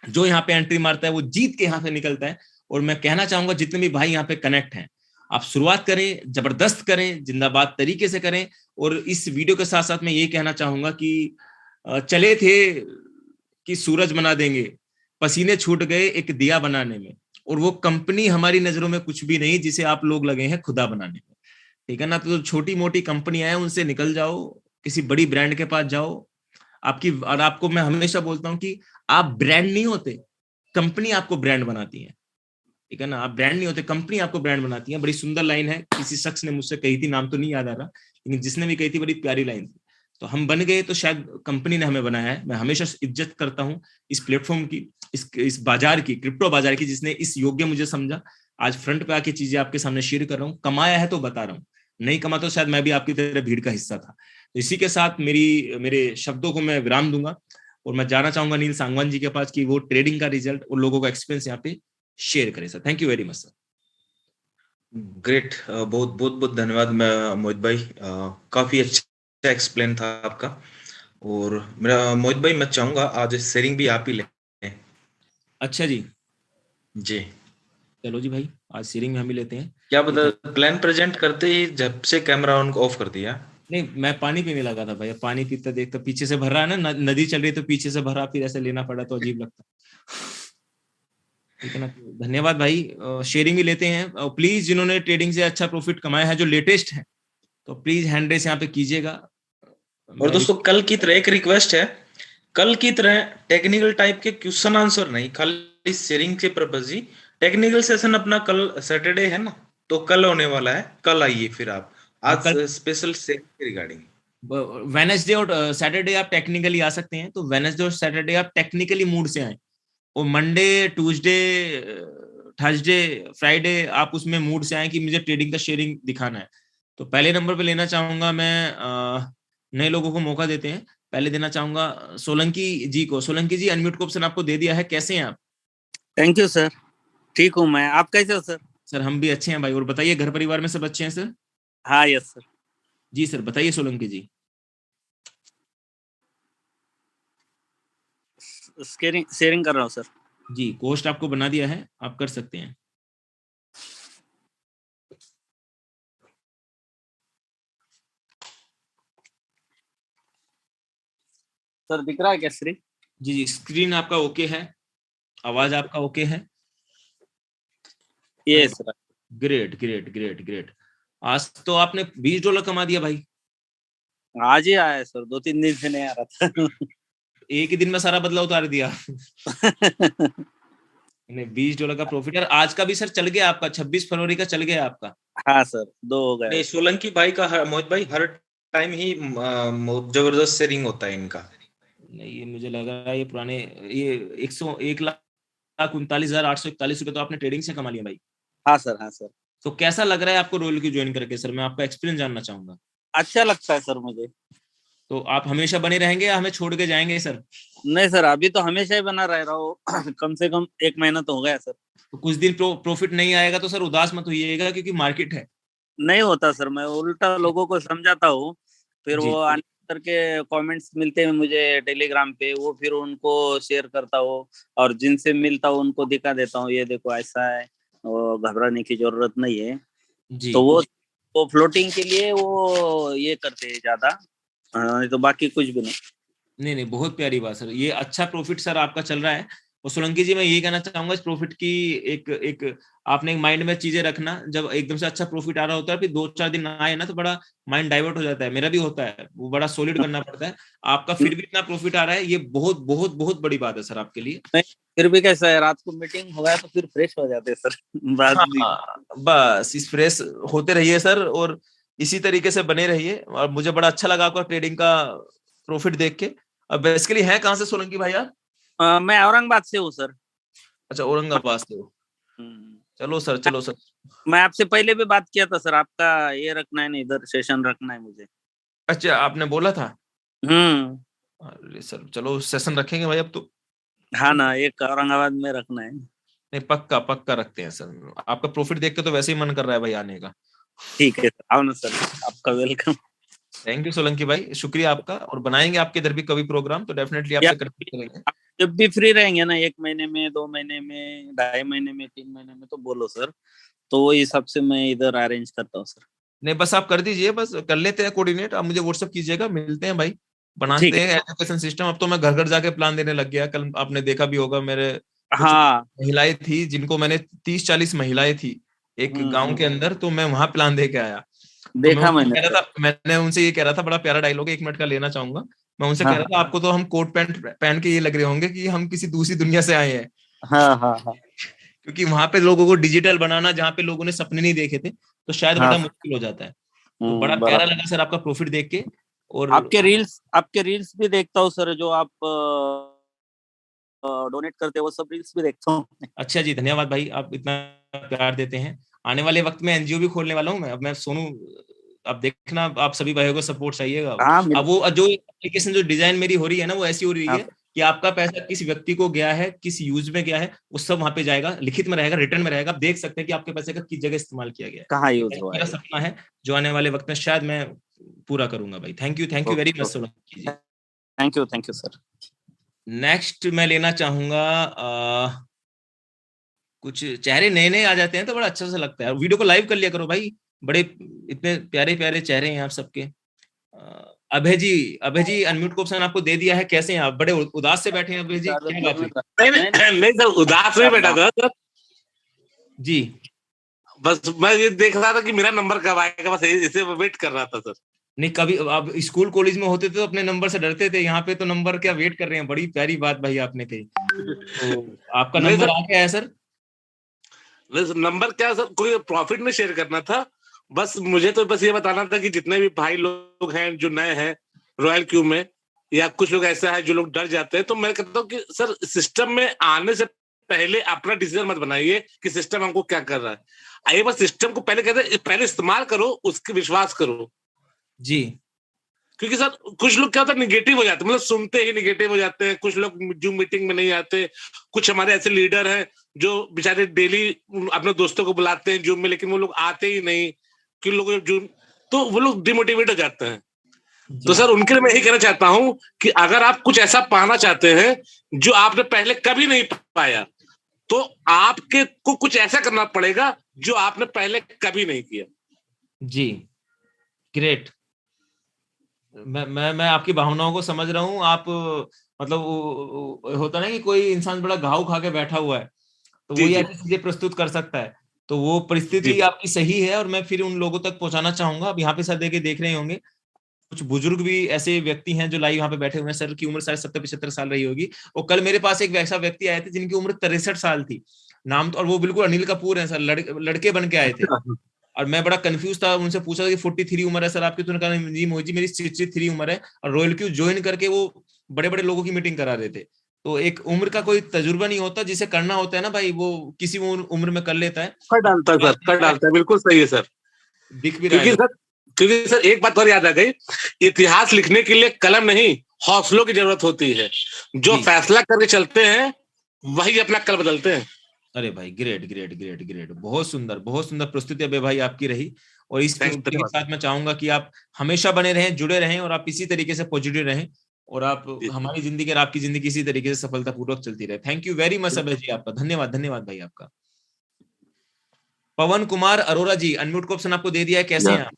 जो यहाँ पे एंट्री मारता है वो जीत के यहाँ से निकलता है। और मैं कहना चाहूंगा जितने भी भाई यहाँ पे कनेक्ट हैं, आप शुरुआत करें, जबरदस्त करें, जिंदाबाद तरीके से करें। और इस वीडियो के साथ साथ मैं ये कहना चाहूंगा कि चले थे कि सूरज बना देंगे, पसीने छूट गए एक दिया बनाने में, और वो कंपनी हमारी नजरों में कुछ भी नहीं जिसे आप लोग लगे हैं खुदा बनाने में, ठीक है ना। तो छोटी मोटी कंपनियां हैं उनसे निकल जाओ, किसी बड़ी ब्रांड के पास जाओ। और आपको मैं हमेशा बोलता हूं कि आप ब्रांड नहीं होते, कंपनी आपको ब्रांड बनाती है, ठीक है ना। आप ब्रांड नहीं होते, कंपनी आपको ब्रांड बनाती है। बड़ी सुंदर लाइन है, किसी शख्स ने मुझसे कही थी, नाम तो नहीं याद आ रहा, लेकिन जिसने भी कही थी बड़ी प्यारी लाइन थी। तो हम बन गए तो शायद कंपनी ने हमें बनाया है। मैं हमेशा इज्जत करता हूं इस प्लेटफॉर्म की, इस बाजार की, क्रिप्टो बाजार की, जिसने इस योग्य मुझे समझा। आज फ्रंट पे आके चीजें आपके सामने शेयर कर रहा हूँ। कमाया है तो बता रहा हूँ, नहीं कमा तो शायद मैं भी आपकी तरह भीड़ का हिस्सा था। तो इसी के साथ मेरे शब्दों को मैं विराम दूंगा, और मैं जाना चाहूंगा अनिल सांगवान जी के पास कि वो ट्रेडिंग का रिजल्ट और लोगों का एक्सपीरियंस यहाँ पे शेयर करें। Sir thank you very much sir. Great, बहुत बहुत बहुत धन्यवाद मोहित भाई, काफी अच्छा एक्सप्लेन था आपका। और मेरा मोहित भाई, मैं चाहूंगा आज शेयरिंग भी आप ही लें। अच्छा जी, जी चलो जी भाई, आज शेयरिंग में हम ही लेते हैं। क्या बता, प्लान प्रेजेंट करते ही जब से कैमरा ऑन ऑफ कर दिया? नहीं, मैं पानी पीने लगा था भाई, पानी पीता देखता पीछे से भर रहा है ना, नदी चल रही तो पीछे से भरा, फिर ऐसे लेना पड़ा तो अजीब लगता, ठीक है ना। धन्यवाद भाई, शेयरिंग भी लेते हैं। और प्लीज जिन्होंने ट्रेडिंग से अच्छा प्रॉफिट कमाया है, जो लेटेस्ट है, तो प्लीज हैंड रेस यहाँ पे कीजिएगा। और दोस्तों, कल की तरह एक रिक्वेस्ट है, कल की तरह टेक्निकल टाइप के क्वेश्चन आंसर नहीं, खाली शेयरिंग के पर्पज ही। टेक्निकल सेशन अपना कल सैटरडे है ना, तो कल होने वाला है, कल आइए फिर आप। आज स्पेशल शेयरिंग रिगार्डिंग वेडनेसडे और सैटरडे आप टेक्निकली आ सकते हैं, तो वेडनेसडे और सैटरडे आप टेक्निकली मूड से आए, और मंडे, ट्यूसडे, थर्सडे, फ्राइडे आप उसमें मूड से आए कि मुझे ट्रेडिंग का शेयरिंग दिखाना है। तो पहले नंबर पे लेना चाहूंगा मैं, नए लोगों को मौका देते हैं, पहले देना चाहूंगा सोलंकी जी को। सोलंकी जी, अनम्यूट को ऑप्शन आपको दे दिया है, कैसे हैं आप? थैंक यू सर, ठीक हूँ मैं, आप कैसे हो सर? सर हम भी अच्छे हैं भाई। और बताइए, घर परिवार में सब अच्छे हैं सर? हाँ यस सर। जी सर, बताइए सोलंकी जी। शेयरिंग कर रहा हूँ सर। जी, पोस्ट आपको बना दिया है, आप कर सकते हैं। सर दिख रहा है क्या श्री? जी जी, स्क्रीन आपका ओके है, आवाज आपका ओके है? ये sir. Great great great great. आज तो आपने $20 कमा दिया भाई। आज ही आया है सर, 2-3 दिन से नहीं आ रहा था। एक ही दिन में सारा बदला उतार दिया। नहीं, $20 का प्रॉफिट है। आज का भी सर चल गया आपका, 26 फरवरी का चल गया आपका। हाँ सर, 2 हो गए। नहीं, सोलंकी भाई का मोहित भाई हर टाइम ही जबरदस्त शेयरिंग होता है इनका। नहीं, ये मुझे लग रहा है ये पुराने, ये 1,39,841 रुपए तो आपने ट्रेडिंग से कमा लिया भाई। हाँ सर, हाँ सर। तो कैसा लग रहा है आपको रॉयल की ज्वाइन करके सर? मैं आपका एक्सपीरियंस जानना चाहूंगा। अच्छा लगता है सर मुझे। तो आप हमेशा बने रहेंगे या हमें छोड़ के जाएंगे सर? नहीं सर, अभी तो हमेशा ही बना रह रहा हूँ। कम से कम 1 महीना तो हो गया सर। तो कुछ दिन प्रॉफिट नहीं आएगा तो सर उदास मत होइएगा, क्योंकि मार्केट है। नहीं होता सर, मैं उल्टा लोगों को समझाता हूँ, फिर जी। वो आने करके कमेंट्स मिलते हैं मुझे टेलीग्राम पे, वो फिर उनको शेयर करता हूँ, और जिनसे मिलता हूँ उनको दिखा देता हूँ, ये देखो ऐसा है, वो घबराने की जरूरत नहीं है। जी। तो वो फ्लोटिंग के लिए वो ये करते हैं ज्यादा, नहीं तो बाकी कुछ भी नहीं। नहीं नहीं, बहुत प्यारी बात सर, ये अच्छा प्रॉफिट सर आपका चल रहा है। और सोलंकी जी, मैं यही कहना चाहूंगा इस प्रॉफिट की, एक आपने एक माइंड में चीजें रखना, जब एकदम से अच्छा प्रॉफिट आ रहा होता है फिर 2-4 दिन ना आए ना तो बड़ा माइंड डाइवर्ट हो जाता है, मेरा भी होता है, वो बड़ा सॉलिड करना पड़ता है। आपका फिर भी इतना प्रॉफिट आ रहा है, ये बहुत बहुत बहुत बड़ी बात है सर आपके लिए। नहीं, फिर भी कैसा है, रात को मीटिंग हो गया तो फिर फ्रेश हो जाते हैं सर। हाँ, बस इस फ्रेश होते रहिए सर, और इसी तरीके से बने रहिए। और मुझे बड़ा अच्छा लगा आपका ट्रेडिंग का प्रॉफिट देख के। अब बेसिकली है कहाँ से सोलंकी भाई आप? मैं औरंगाबाद से हूँ सर। अच्छा, औरंगाबाद से हो। चलो सर, चलो सर। मैं आपसे पहले भी बात किया था सर, आपका ये रखना है ना, इधर सेशन रखना है मुझे। अच्छा, आपने बोला था? अरे सर, चलो सेशन रखेंगे भाई अब तो। हाँ ना, एक औरंगाबाद में रखना है। नहीं, पक्का पक्का रखते हैं सर। आपका प्रॉफिट देख के तो वैसे ही मन कर रहा है भाई आने का। ठीक है सर, आओ ना सर, आपका वेलकम। थैंक यू सोलंकी भाई, शुक्रिया आपका। और बनाएंगे आपके इधर भी कभी प्रोग्राम, तो डेफिनेटली आपसे कनेक्ट करेंगे। जब भी फ्री रहेंगे ना, 1 महीने में, 2 महीने में, 2.5 महीने में, 3 महीने में, तो बोलो सर, तो वो हिसाब से मैं इधर अरेंज करता हूँ सर। नहीं, बस आप कर दीजिए, बस कर लेते हैं कोऑर्डिनेट। आप मुझे व्हाट्सएप कीजिएगा, मिलते हैं भाई, ठीक बनाते है। हैं एजुकेशन सिस्टम। अब तो मैं घर घर जाके प्लान देने लग गया। कल आपने देखा भी होगा, मेरे कुछ हाँ। महिलाएं थी जिनको मैंने 30-40 महिलाएं थी एक गांव के अंदर, तो मैं वहां प्लान दे के आया। तो देखा मैंने कह रहा था, मैंने उनसे ये कह रहा था, बड़ा प्यारा डायलॉग है, 1 मिनट का लेना चाहूंगा। मैं उनसे कह रहा था, आपको तो हम कोट पैंट पहन के ये लग रहे होंगे कि हम किसी दूसरी दुनिया से आए हैं। हाँ, क्योंकि वहां पे लोगों को डिजिटल बनाना, जहाँ पे लोगों ने सपने नहीं देखे थे, तो शायद बड़ा मुश्किल हो जाता है। तो बड़ा प्यारा लगा सर आपका प्रॉफिट देख के। और आपके रील्स भी देखता हूँ सर, जो आप डोनेट करते हो, वो सब रील्स भी देखता हूँ। अच्छा जी, धन्यवाद भाई, आप इतना प्यार देते हैं। आने वाले वक्त में एनजीओ भी खोलने वाला हूँ मैं। अब मैं सोनू, अब देखना, आप सभी भाइयों को सपोर्ट चाहिएगा। अब वो जो एप्लीकेशन, जो डिजाइन मेरी हो रही है ना, वो ऐसी हो रही है कि आपका पैसा किस व्यक्ति को गया है, किस यूज में गया है, वो सब वहां पे जाएगा, लिखित में रहेगा, रिटर्न में रहेगा। आप देख सकते हैं कि आपके पैसे का किस जगह इस्तेमाल किया गया है, कहाँ यूज हुआ है। मेरा सपना है जो आने वाले वक्त में शायद मैं पूरा करूंगा भाई। Thank you very much Solanki ji. Thank you sir. Next मैं लेना चाहूंगा, कुछ चेहरे नए नए आ जाते हैं तो बड़ा अच्छा सा लगता है। वीडियो को लाइव कर लिया करो भाई, बड़े इतने प्यारे प्यारे चेहरे हैं आप सबके। अभय जी अनम्यूट को ऑप्शन आपको दे दिया है, कैसे हैं आप? बड़े उदास से बैठे हैं अभय जी, क्या बात है? नहीं सर, उदास नहीं बैठा था सर जी। बस मैं ये देख रहा था कि मेरा नंबर कब आएगा, बस इसे वेट कर रहा था सर। नहीं, कभी आप स्कूल कॉलेज में होते थे तो अपने नंबर से डरते थे, यहाँ पे तो नंबर क्या वेट कर रहे हैं। बड़ी प्यारी बात भाई आपने कही। तो आपका नंबर आ गया है सर? नंबर क्या सर, कोई प्रॉफिट में शेयर करना था बस। मुझे तो बस ये बताना था कि जितने भी भाई लोग हैं जो नए हैं रॉयल क्यू में, या कुछ लोग ऐसा है जो लोग डर जाते हैं। तो मैं कहता हूँ कि सर सिस्टम में आने से पहले अपना डिसीजन मत बनाइए कि सिस्टम हमको क्या कर रहा है। आइए बस सिस्टम को पहले कहते हैं पहले इस्तेमाल करो, उसके विश्वास करो। जी, क्योंकि सर कुछ लोग क्या होता है निगेटिव हो जाते हैं, मतलब सुनते ही निगेटिव हो जाते हैं। कुछ लोग जूम मीटिंग में नहीं आते। कुछ हमारे ऐसे लीडर हैं जो बेचारे डेली अपने दोस्तों को बुलाते हैं जूम में, लेकिन वो लोग आते ही नहीं। कि लोग जूम, तो वो लोग डिमोटिवेट हो जाते हैं। तो सर उनके लिए मैं यही कहना चाहता हूं कि अगर आप कुछ ऐसा पाना चाहते हैं जो आपने पहले कभी नहीं पाया, तो आपके को कुछ ऐसा करना पड़ेगा जो आपने पहले कभी नहीं किया। जी, ग्रेट। मैं आपकी भावनाओं को समझ रहा हूँ। आप मतलब होता ना कि कोई इंसान बड़ा घाव खा के बैठा हुआ है, तो जी वही जी ऐसी चीजें प्रस्तुत कर सकता है। तो वो परिस्थिति जी आपकी सही है, और मैं फिर उन लोगों तक पहुंचाना चाहूंगा। अब यहाँ पे सर देख रहे होंगे, कुछ बुजुर्ग भी ऐसे व्यक्ति हैं जो लाइव यहाँ पे बैठे हुए हैं। सर की उम्र शायद 70-75 साल रही होगी। और कल मेरे पास एक वैसा व्यक्ति आए थे जिनकी उम्र 63 साल थी। नाम तो, और वो बिल्कुल अनिल कपूर है सर, लड़के बन के आए थे। और मैं बड़ा कंफ्यूज था, उनसे पूछा कि 43 उम्र है सर आपकी, तो उन्होंने कहा जी मोहित जी मेरी 63 उम्र है। और रॉयल क्यू ज्वाइन करके वो बड़े बड़े लोगों की मीटिंग करा रहे थे। तो एक उम्र का कोई तजुर्बा नहीं होता, जिसे करना होता है ना भाई, वो किसी उम्र में कर लेता है। कर डालता है सर, कर डालता है, बिल्कुल सही है सर। दिख भी रहा है। क्योंकि सर एक बात और याद आ गई, इतिहास लिखने के लिए कलम नहीं हौसलों की जरूरत होती है। जो फैसला करके चलते हैं वही अपना कल बदलते हैं। अरे भाई ग्रेट ग्रेट ग्रेट ग्रेट, बहुत सुंदर प्रस्तुति अबे भाई आपकी रही। और इस प्रस्तुति के साथ मैं चाहूंगा कि आप हमेशा बने रहें, जुड़े रहें, और आप इसी तरीके से पॉजिटिव रहें, और आप हमारी जिंदगी और आपकी जिंदगी इसी तरीके से सफलतापूर्वक चलती रहे। थैंक यू वेरी मच अबे जी, आपका धन्यवाद। धन्यवाद भाई आपका। पवन कुमार अरोरा जी, अनम्यूट को ऑप्शन आपको दे दिया है, कैसे हैं आप?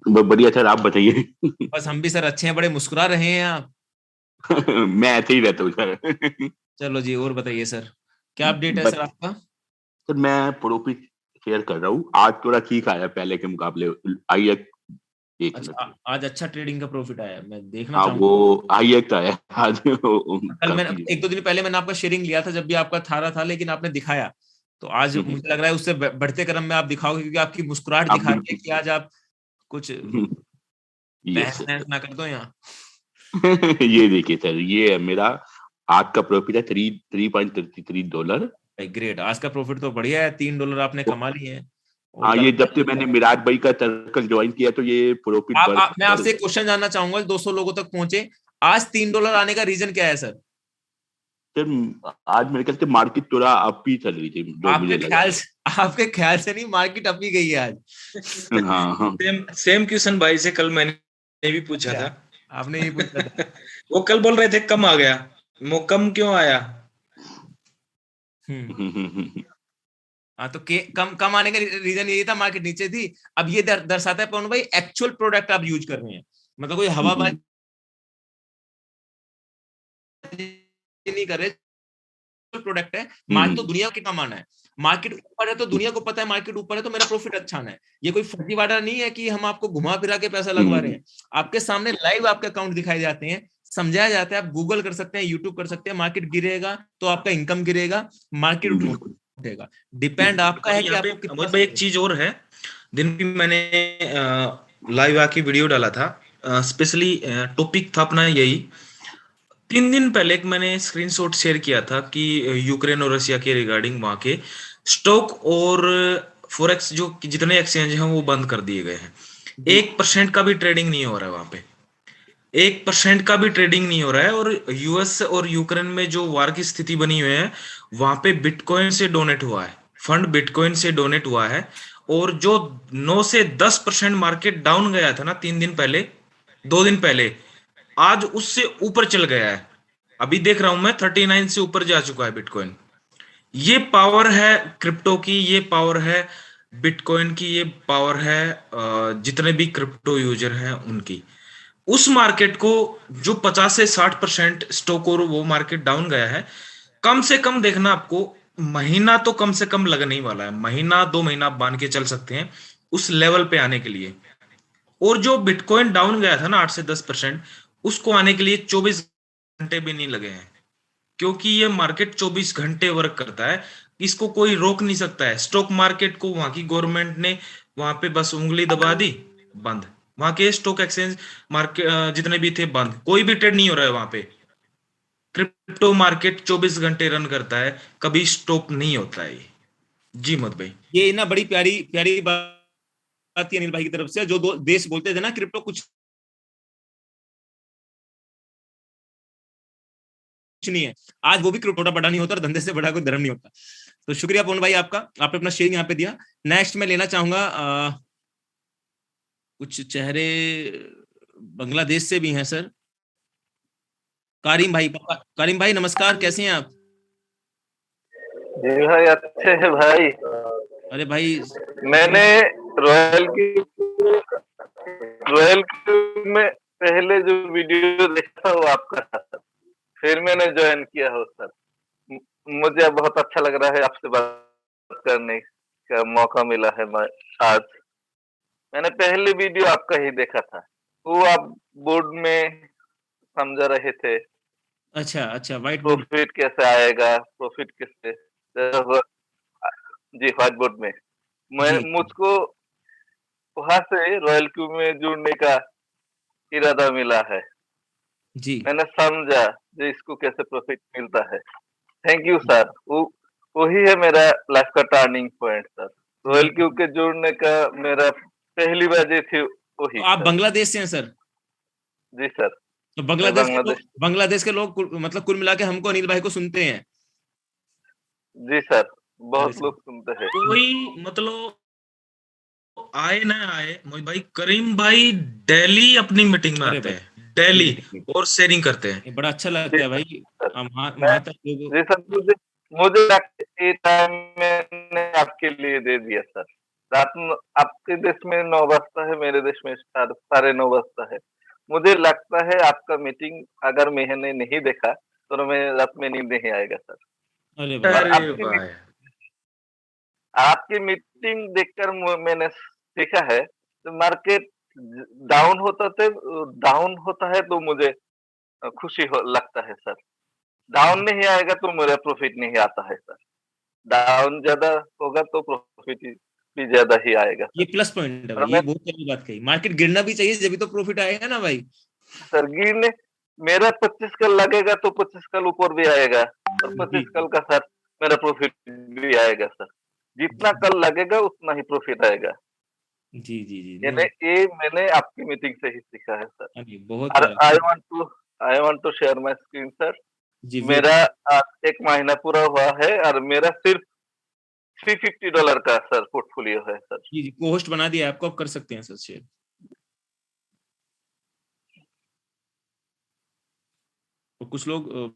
बढ़िया सर, आप बताइए। बस हम भी सर अच्छे हैं, बड़े मुस्कुरा रहे हैं आप। मैं ऐसे ही रहता हूँ सर। चलो जी, और बताइए सर, क्या अपडेट है सर आपका? सर मैं प्रॉफिट शेयर कर रहा हूँ। आज थोड़ा ठीक आया पहले के मुकाबले। आई अच्छा, आज अच्छा ट्रेडिंग का प्रॉफिट आया, मैं देखना हाँ, चाहूंगा। वो IX आया आज। कल मैंने 1-2 दिन पहले मैंने आपका शेयरिंग लिया था जब भी आपका थारा था, लेकिन आपने दिखाया। तो आज मुझे लग रहा है उससे बढ़ते क्रम में आप दिखाओगे, क्योंकि आपकी मुस्कुराहट दिखा रही है कि आज आप कुछ बहस ना कर दो यहाँ। ये देखिए सर, ये है मेरा आज का प्रॉफिट है $3.33। ग्रेट, आज का प्रॉफिट तो बढ़िया है, $3 आपने कमा लिए हैं। हाँ, ये जब से मैंने मिराज भाई का सर्कल ज्वाइन किया तो ये प्रॉफिट मैं आपसे एक क्वेश्चन जानना चाहूंगा, 200 लोगों तक पहुंचे। आज $3 आने का रीजन क्या है सर? सर आज मेरे ख्याल से मार्केट थोड़ा अप ही चल रही थी, जो मुझे लगा। आपके ख्याल से नहीं, मार्केट अप ही गई है आज। हाँ, सेम क्वेश्चन भाई से कल मैंने भी पूछा था। आपने ये पूछा था। वो कल बोल रहे थे कम आ गया, वो कम क्यों आया? हाँ, तो कम आने का रीजन यही था, मार्केट नीचे थी। अब ये दर्शाता है पवन भाई, एक्चुअल प्रोडक्ट आप यूज कर रहे हैं, मतलब कोई हवाबाजी नहीं कर रहे। प्रोडक्ट है, मार्केट तो दुनिया के कमाना है। मार्केट ऊपर है तो दुनिया को पता है मार्केट ऊपर है, तो मेरा प्रॉफिट अच्छा आना है। ये कोई फर्जीवाड़ा नहीं है कि हम आपको घुमा फिरा के पैसा लगवा रहे हैं। आपके सामने लाइव आपके अकाउंट दिखाए जाते हैं, समझाया जाता है। आप गूगल कर सकते हैं, यूट्यूब कर सकते हैं। मार्केट गिरेगा तो आपका इनकम गिरेगा, मार्केट उठेगा, डिपेंड आपका है कि आपको कितना। एक चीज और है, दिन भी मैंने लाइव आके वीडियो डाला था, स्पेशली टॉपिक था अपना यही। 3 दिन पहले मैंने स्क्रीनशॉट शेयर किया था कि यूक्रेन और रशिया के रिगार्डिंग वहां के स्टॉक और फॉरेक्स जो जितने एक्सचेंज हैं वो बंद कर दिए गए हैं। 1% का भी ट्रेडिंग नहीं हो रहा है वहां पे, 1% का भी ट्रेडिंग नहीं हो रहा है। और यूएस और यूक्रेन में जो वार की स्थिति बनी हुई है, वहां पे बिटकॉइन से डोनेट हुआ है, फंड बिटकॉइन से डोनेट हुआ है। और जो 9 से 10% मार्केट डाउन गया था ना 3 दिन पहले, 2 दिन पहले, आज उससे ऊपर चल गया है। अभी देख रहा हूं मैं 39 से ऊपर जा चुका है बिटकॉइन। ये पावर है क्रिप्टो की, ये पावर है बिटकॉइन की, ये पावर है जितने भी क्रिप्टो यूजर हैं उनकी। उस मार्केट को जो 50 से 60% स्टॉक और वो मार्केट डाउन गया है, कम से कम देखना आपको महीना तो कम से कम लगने ही वाला है। महीना 2 महीना आप मान के चल सकते हैं उस लेवल पे आने के लिए। और जो बिटकॉइन डाउन गया था ना 8 से 10%, उसको आने के लिए 24 घंटे भी नहीं लगे हैं, क्योंकि ये मार्केट 24 घंटे वर्क करता है। इसको कोई रोक नहीं सकता है। स्टॉक मार्केट को वहां की गवर्नमेंट ने वहां पे बस उंगली दबा दी, बंद। वहां के स्टॉक एक्सचेंज मार्केट जितने भी थे बंद, कोई भी ट्रेड नहीं हो रहा है वहां पे। क्रिप्टो मार्केट 24 घंटे रन करता है, कभी स्टॉप नहीं होता है। जी मोहित भाई, ये ना बड़ी प्यारी प्यारी बात थी अनिल भाई की तरफ से, जो देश बोलते थे ना क्रिप्टो कुछ नहीं है, आज वो भी क्रिप्टो बड़ा नहीं होता और धंधे से बड़ा कोई धर्म नहीं होता। तो शुक्रिया पवन भाई आपका, आपने अपना शेयर यहाँ पे दिया। नेक्स्ट मैं लेना चाहूंगा कुछ चेहरे बांग्लादेश से भी हैं सर। कारिम भाई, कारिम भाई नमस्कार, कैसे हैं आप? जी भाई अच्छे है भाई। अरे भाई मैंने रॉयल में पहले जो वीडियो देखा वो आपका था, फिर मैंने ज्वाइन किया हो सर। मुझे बहुत अच्छा लग रहा है आपसे बात करने का मौका मिला है। आज मैंने पहले वीडियो आपका ही देखा था, वो आप बोर्ड में समझा रहे थे अच्छा अच्छा, व्हाइट बोर्ड, प्रॉफिट कैसे आएगा, प्रॉफिट किससे। जी व्हाइट बोर्ड में मुझको वहां से रॉयल क्यू में जुड़ने का इरादा मिला है जी। मैंने समझा जो इसको कैसे प्रॉफिट मिलता है। थैंक यू सर, वही है मेरा लाइफ का turning point sir. Royal Q के जुड़ने का मेरा पहली वजह थी वही। तो आप बांग्लादेश से हैं सर? जी सर। तो बांग्लादेश के लोग मतलब कुल मिला के हमको अनिल भाई को सुनते हैं? जी सर, बहुत लोग सुनते हैं। कोई मतलब आए ना आए मोहित भाई, करीम भाई डेली अपनी मीटिंग में आते हैं, डेली, और शेयरिंग करते हैं। बड़ा अच्छा लगता है भाई। जी सर, मुझे टाइम मैंने आपके लिए दे दिया सर। रात में आपके देश में 9 बजता है, मेरे देश में 9:30 बजता है। मुझे लगता है आपका मीटिंग अगर मैंने नहीं देखा तो मैं रात में नींद नहीं आएगा सर। अरे आपकी मीटिंग देखकर मैंने सीखा है तो मार्केट डाउन होता है तो मुझे खुशी लगता है सर। डाउन नहीं आएगा तो मेरा प्रॉफिट नहीं आता है सर। डाउन ज्यादा होगा तो प्रॉफिट भी ज्यादा ही आएगा। ये प्लस पॉइंट है भाई, ये बहुत अच्छी बात कही। मार्केट गिरना भी चाहिए जब तो प्रॉफिट आएगा ना भाई। सर गिरने मेरा 25 कल लगेगा तो 25 कल ऊपर भी आएगा और 25 कल का सर मेरा प्रॉफिट भी आएगा सर। जितना कल लगेगा उतना ही प्रॉफिट आएगा। जी जी जी, ये मैंने आपकी मीटिंग से ही सीखा है सर। बहुत I want to share my screen sir. जी, मेरा 1 महीना पूरा हुआ है और मेरा सिर्फ $350 का सर पोर्टफोलियो है सर। जी जी, को होस्ट बना दिया आपको, आप कर सकते हैं सर शेयर। तो कुछ लोग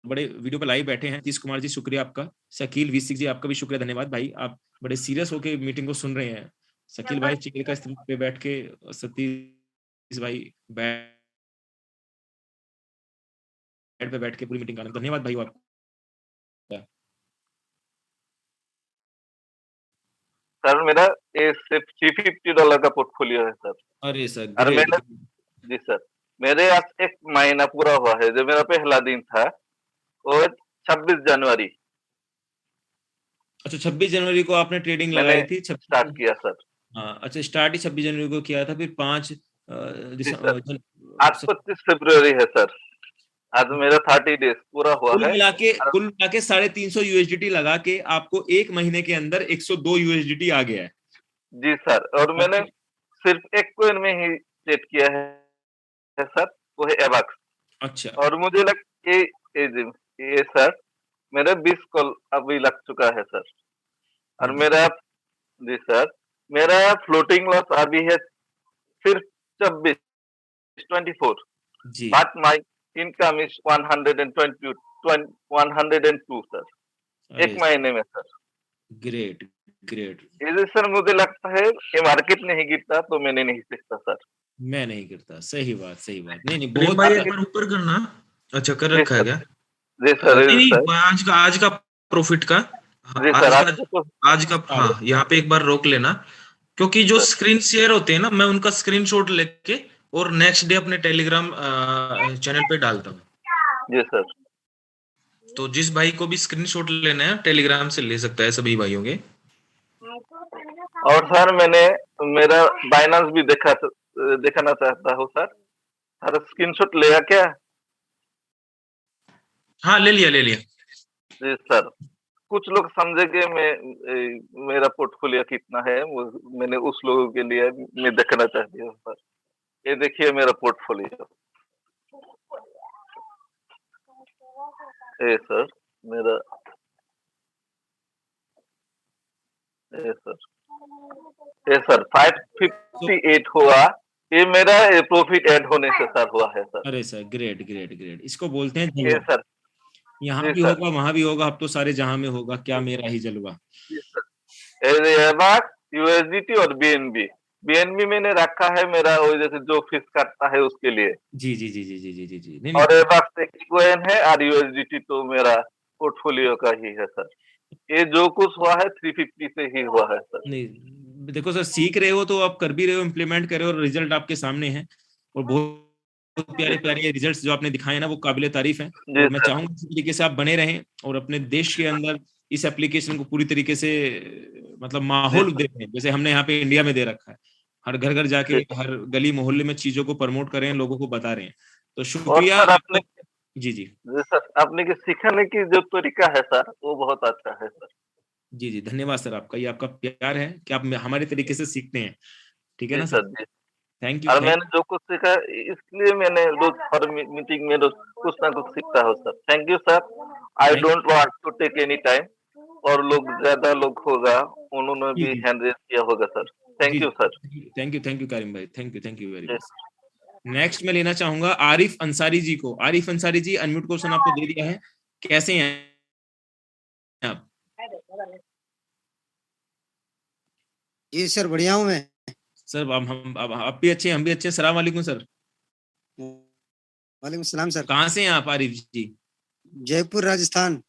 बड़े वीडियो पे लाइव बैठे हैं। सतीश कुमार जी शुक्रिया आपका। शकील V6 जी आपका भी शुक्रिया, धन्यवाद भाई, आप बड़े सीरियस होके मीटिंग को सुन रहे हैं। शकील भाई चिकन का स्थिति पे बैठ के, सतीश भाई बेड पे बैठ के पूरी मीटिंग करना, धन्यवाद भाई आपका। सर मेरा ये सिर्फ $350 का पोर्टफोलियो है सर। अरे सर और मैंने जी सर, मेरे आज 1 महीना पूरा हुआ है। जो मेरा पहला दिन था वो 26 जनवरी। अच्छा, 26 जनवरी को आपने ट्रेडिंग लगाई थी? स्टार्ट किया सर। हाँ अच्छा, स्टार्ट ही 26 जनवरी को किया था, फिर 5 आज 25 फरवरी है सर। आज मेरा 30 डेज पूरा हुआ है। कुल मिला के 350 USDT लगा के आपको 1 महीने के अंदर 102 USDT आ गया है। जी सर, और मैंने सिर्फ एक कॉइन में ही ट्रेड किया है सर, वो है एवॉक्स। अच्छा, और मुझे ये सर मेरा 20 कॉल अभी लग चुका है सर। और मेरा जी सर, मेरा फ्लोटिंग लॉस अभी है सिर्फ 24 जी, but my income is 102 sir, 1 महीने में सर। Great great. ये सर मुझे लगता है ये मार्केट नहीं गिरता तो मैंने नहीं सीखता सर। मैं नहीं गिरता, सही बात सही बात। नहीं बहुत भाई एक बार ऊपर करना। अच्छा कर रखा है क्या? जी सर, नहीं आज का प्रॉफिट का, आज का हाँ यहाँ पे एक बार रोक लेना, क्योंकि जो स्क्रीन शेयर होते हैं ना, मैं उनका स्क्रीनशॉट लेके और नेक्स्ट डे अपने टेलीग्राम चैनल पे डालता हूँ। जी सर। तो जिस भाई को भी स्क्रीनशॉट लेना है टेलीग्राम से ले सकता है, सभी भाइयों के। और सर मैंने मेरा बाइनेंस भी दिखाना चाहता हूँ सर। सर स्क्रीनशॉट लेगा क्या? हाँ, ले लिया। जी सर। कुछ लोग समझेंगे मेरा पोर्टफोलियो कितना है, मैंने उस लोगों के लिए मैं देखना चाहती हूँ सर। ये देखिए मेरा पोर्टफोलियो। ये सर मेरा, ये सर 558 हुआ। ये मेरा प्रॉफिट ऐड होने से सर हुआ है सर। अरे सर, ग्रेट ग्रेट ग्रेट, इसको बोलते हैं ये जलवा। सर। यहाँ जी भी सर। होगा, वहां भी होगा, अब तो सारे जहां में होगा, क्या मेरा ही जलवा। जी सर। यूएसडीटी और बीएनबी मैंने रखा है मेरा वो जैसे जो फीस काटता है उसके लिए। जी जी जी जी जी जी जी जी, नहीं और नहीं एबाक्स इक्विन है और यूएसडीटी तो मेरा पोर्टफोलियो का ही है सर। ये जो कुछ हुआ है 350 से ही हुआ है सर। नहीं, देखो सर, सीख रहे हो तो आप कर भी रहे हो, इम्प्लीमेंट कर रहे हो, और रिजल्ट आपके सामने है, और बहुत प्यारे प्यारे रिजल्ट्स जो आपने दिखाए ना वो काबिले तारीफ हैं। जी और मैं सर। चाहूंगा इसी तरीके से आप बने रहें और अपने देश के अंदर इस एप्लीकेशन को पूरी तरीके से मतलब माहौल दे रहे हैं, जैसे हमने यहाँ पे इंडिया में दे रखा है। हर घर घर जाके, हर गली मोहल्ले में चीजों को प्रमोट कर रहे हैं, लोगों को बता रहे हैं। तो और शुक्रिया सर आपने, आपका। जी जी जी सर, आपने के सिखाने की जो तरीका है सर वो बहुत अच्छा है सर। जी जी, धन्यवाद सर आपका, ये आपका प्यार है कि आप हमारे तरीके से सीखते हैं। ठीक है जी ना सर। सर? जी। थैंक यू और थैंक मैंने जो कुछ सीखा इसलिए मैंने रोज हर मीटिंग में रोज कुछ ना कुछ सीखता हूँ sir. Thank you sir. I thank don't want to take any time. और लोग ज्यादा लोग होगा उन्होंने जी भी जी हैंड रेज किया होगा सर। जी thank you sir. Thank you Karim भाई, थैंक यू वेरी जी। मच। नेक्स्ट मैं लेना चाहूंगा आरिफ अंसारी जी को। आरिफ अंसारी जी, अनम्यूट क्वेश्चन आपको दे दिया है, कैसे हैं आप? जी सर, बढ़िया हूँ मैं। सर अब आप भी अच्छे हैं, हम भी अच्छे हैं। सलाम वालेकुम सर। वालेकुम सलाम सर। कहाँ से हैं आप आरिफ जी? जयपुर राजस्थान।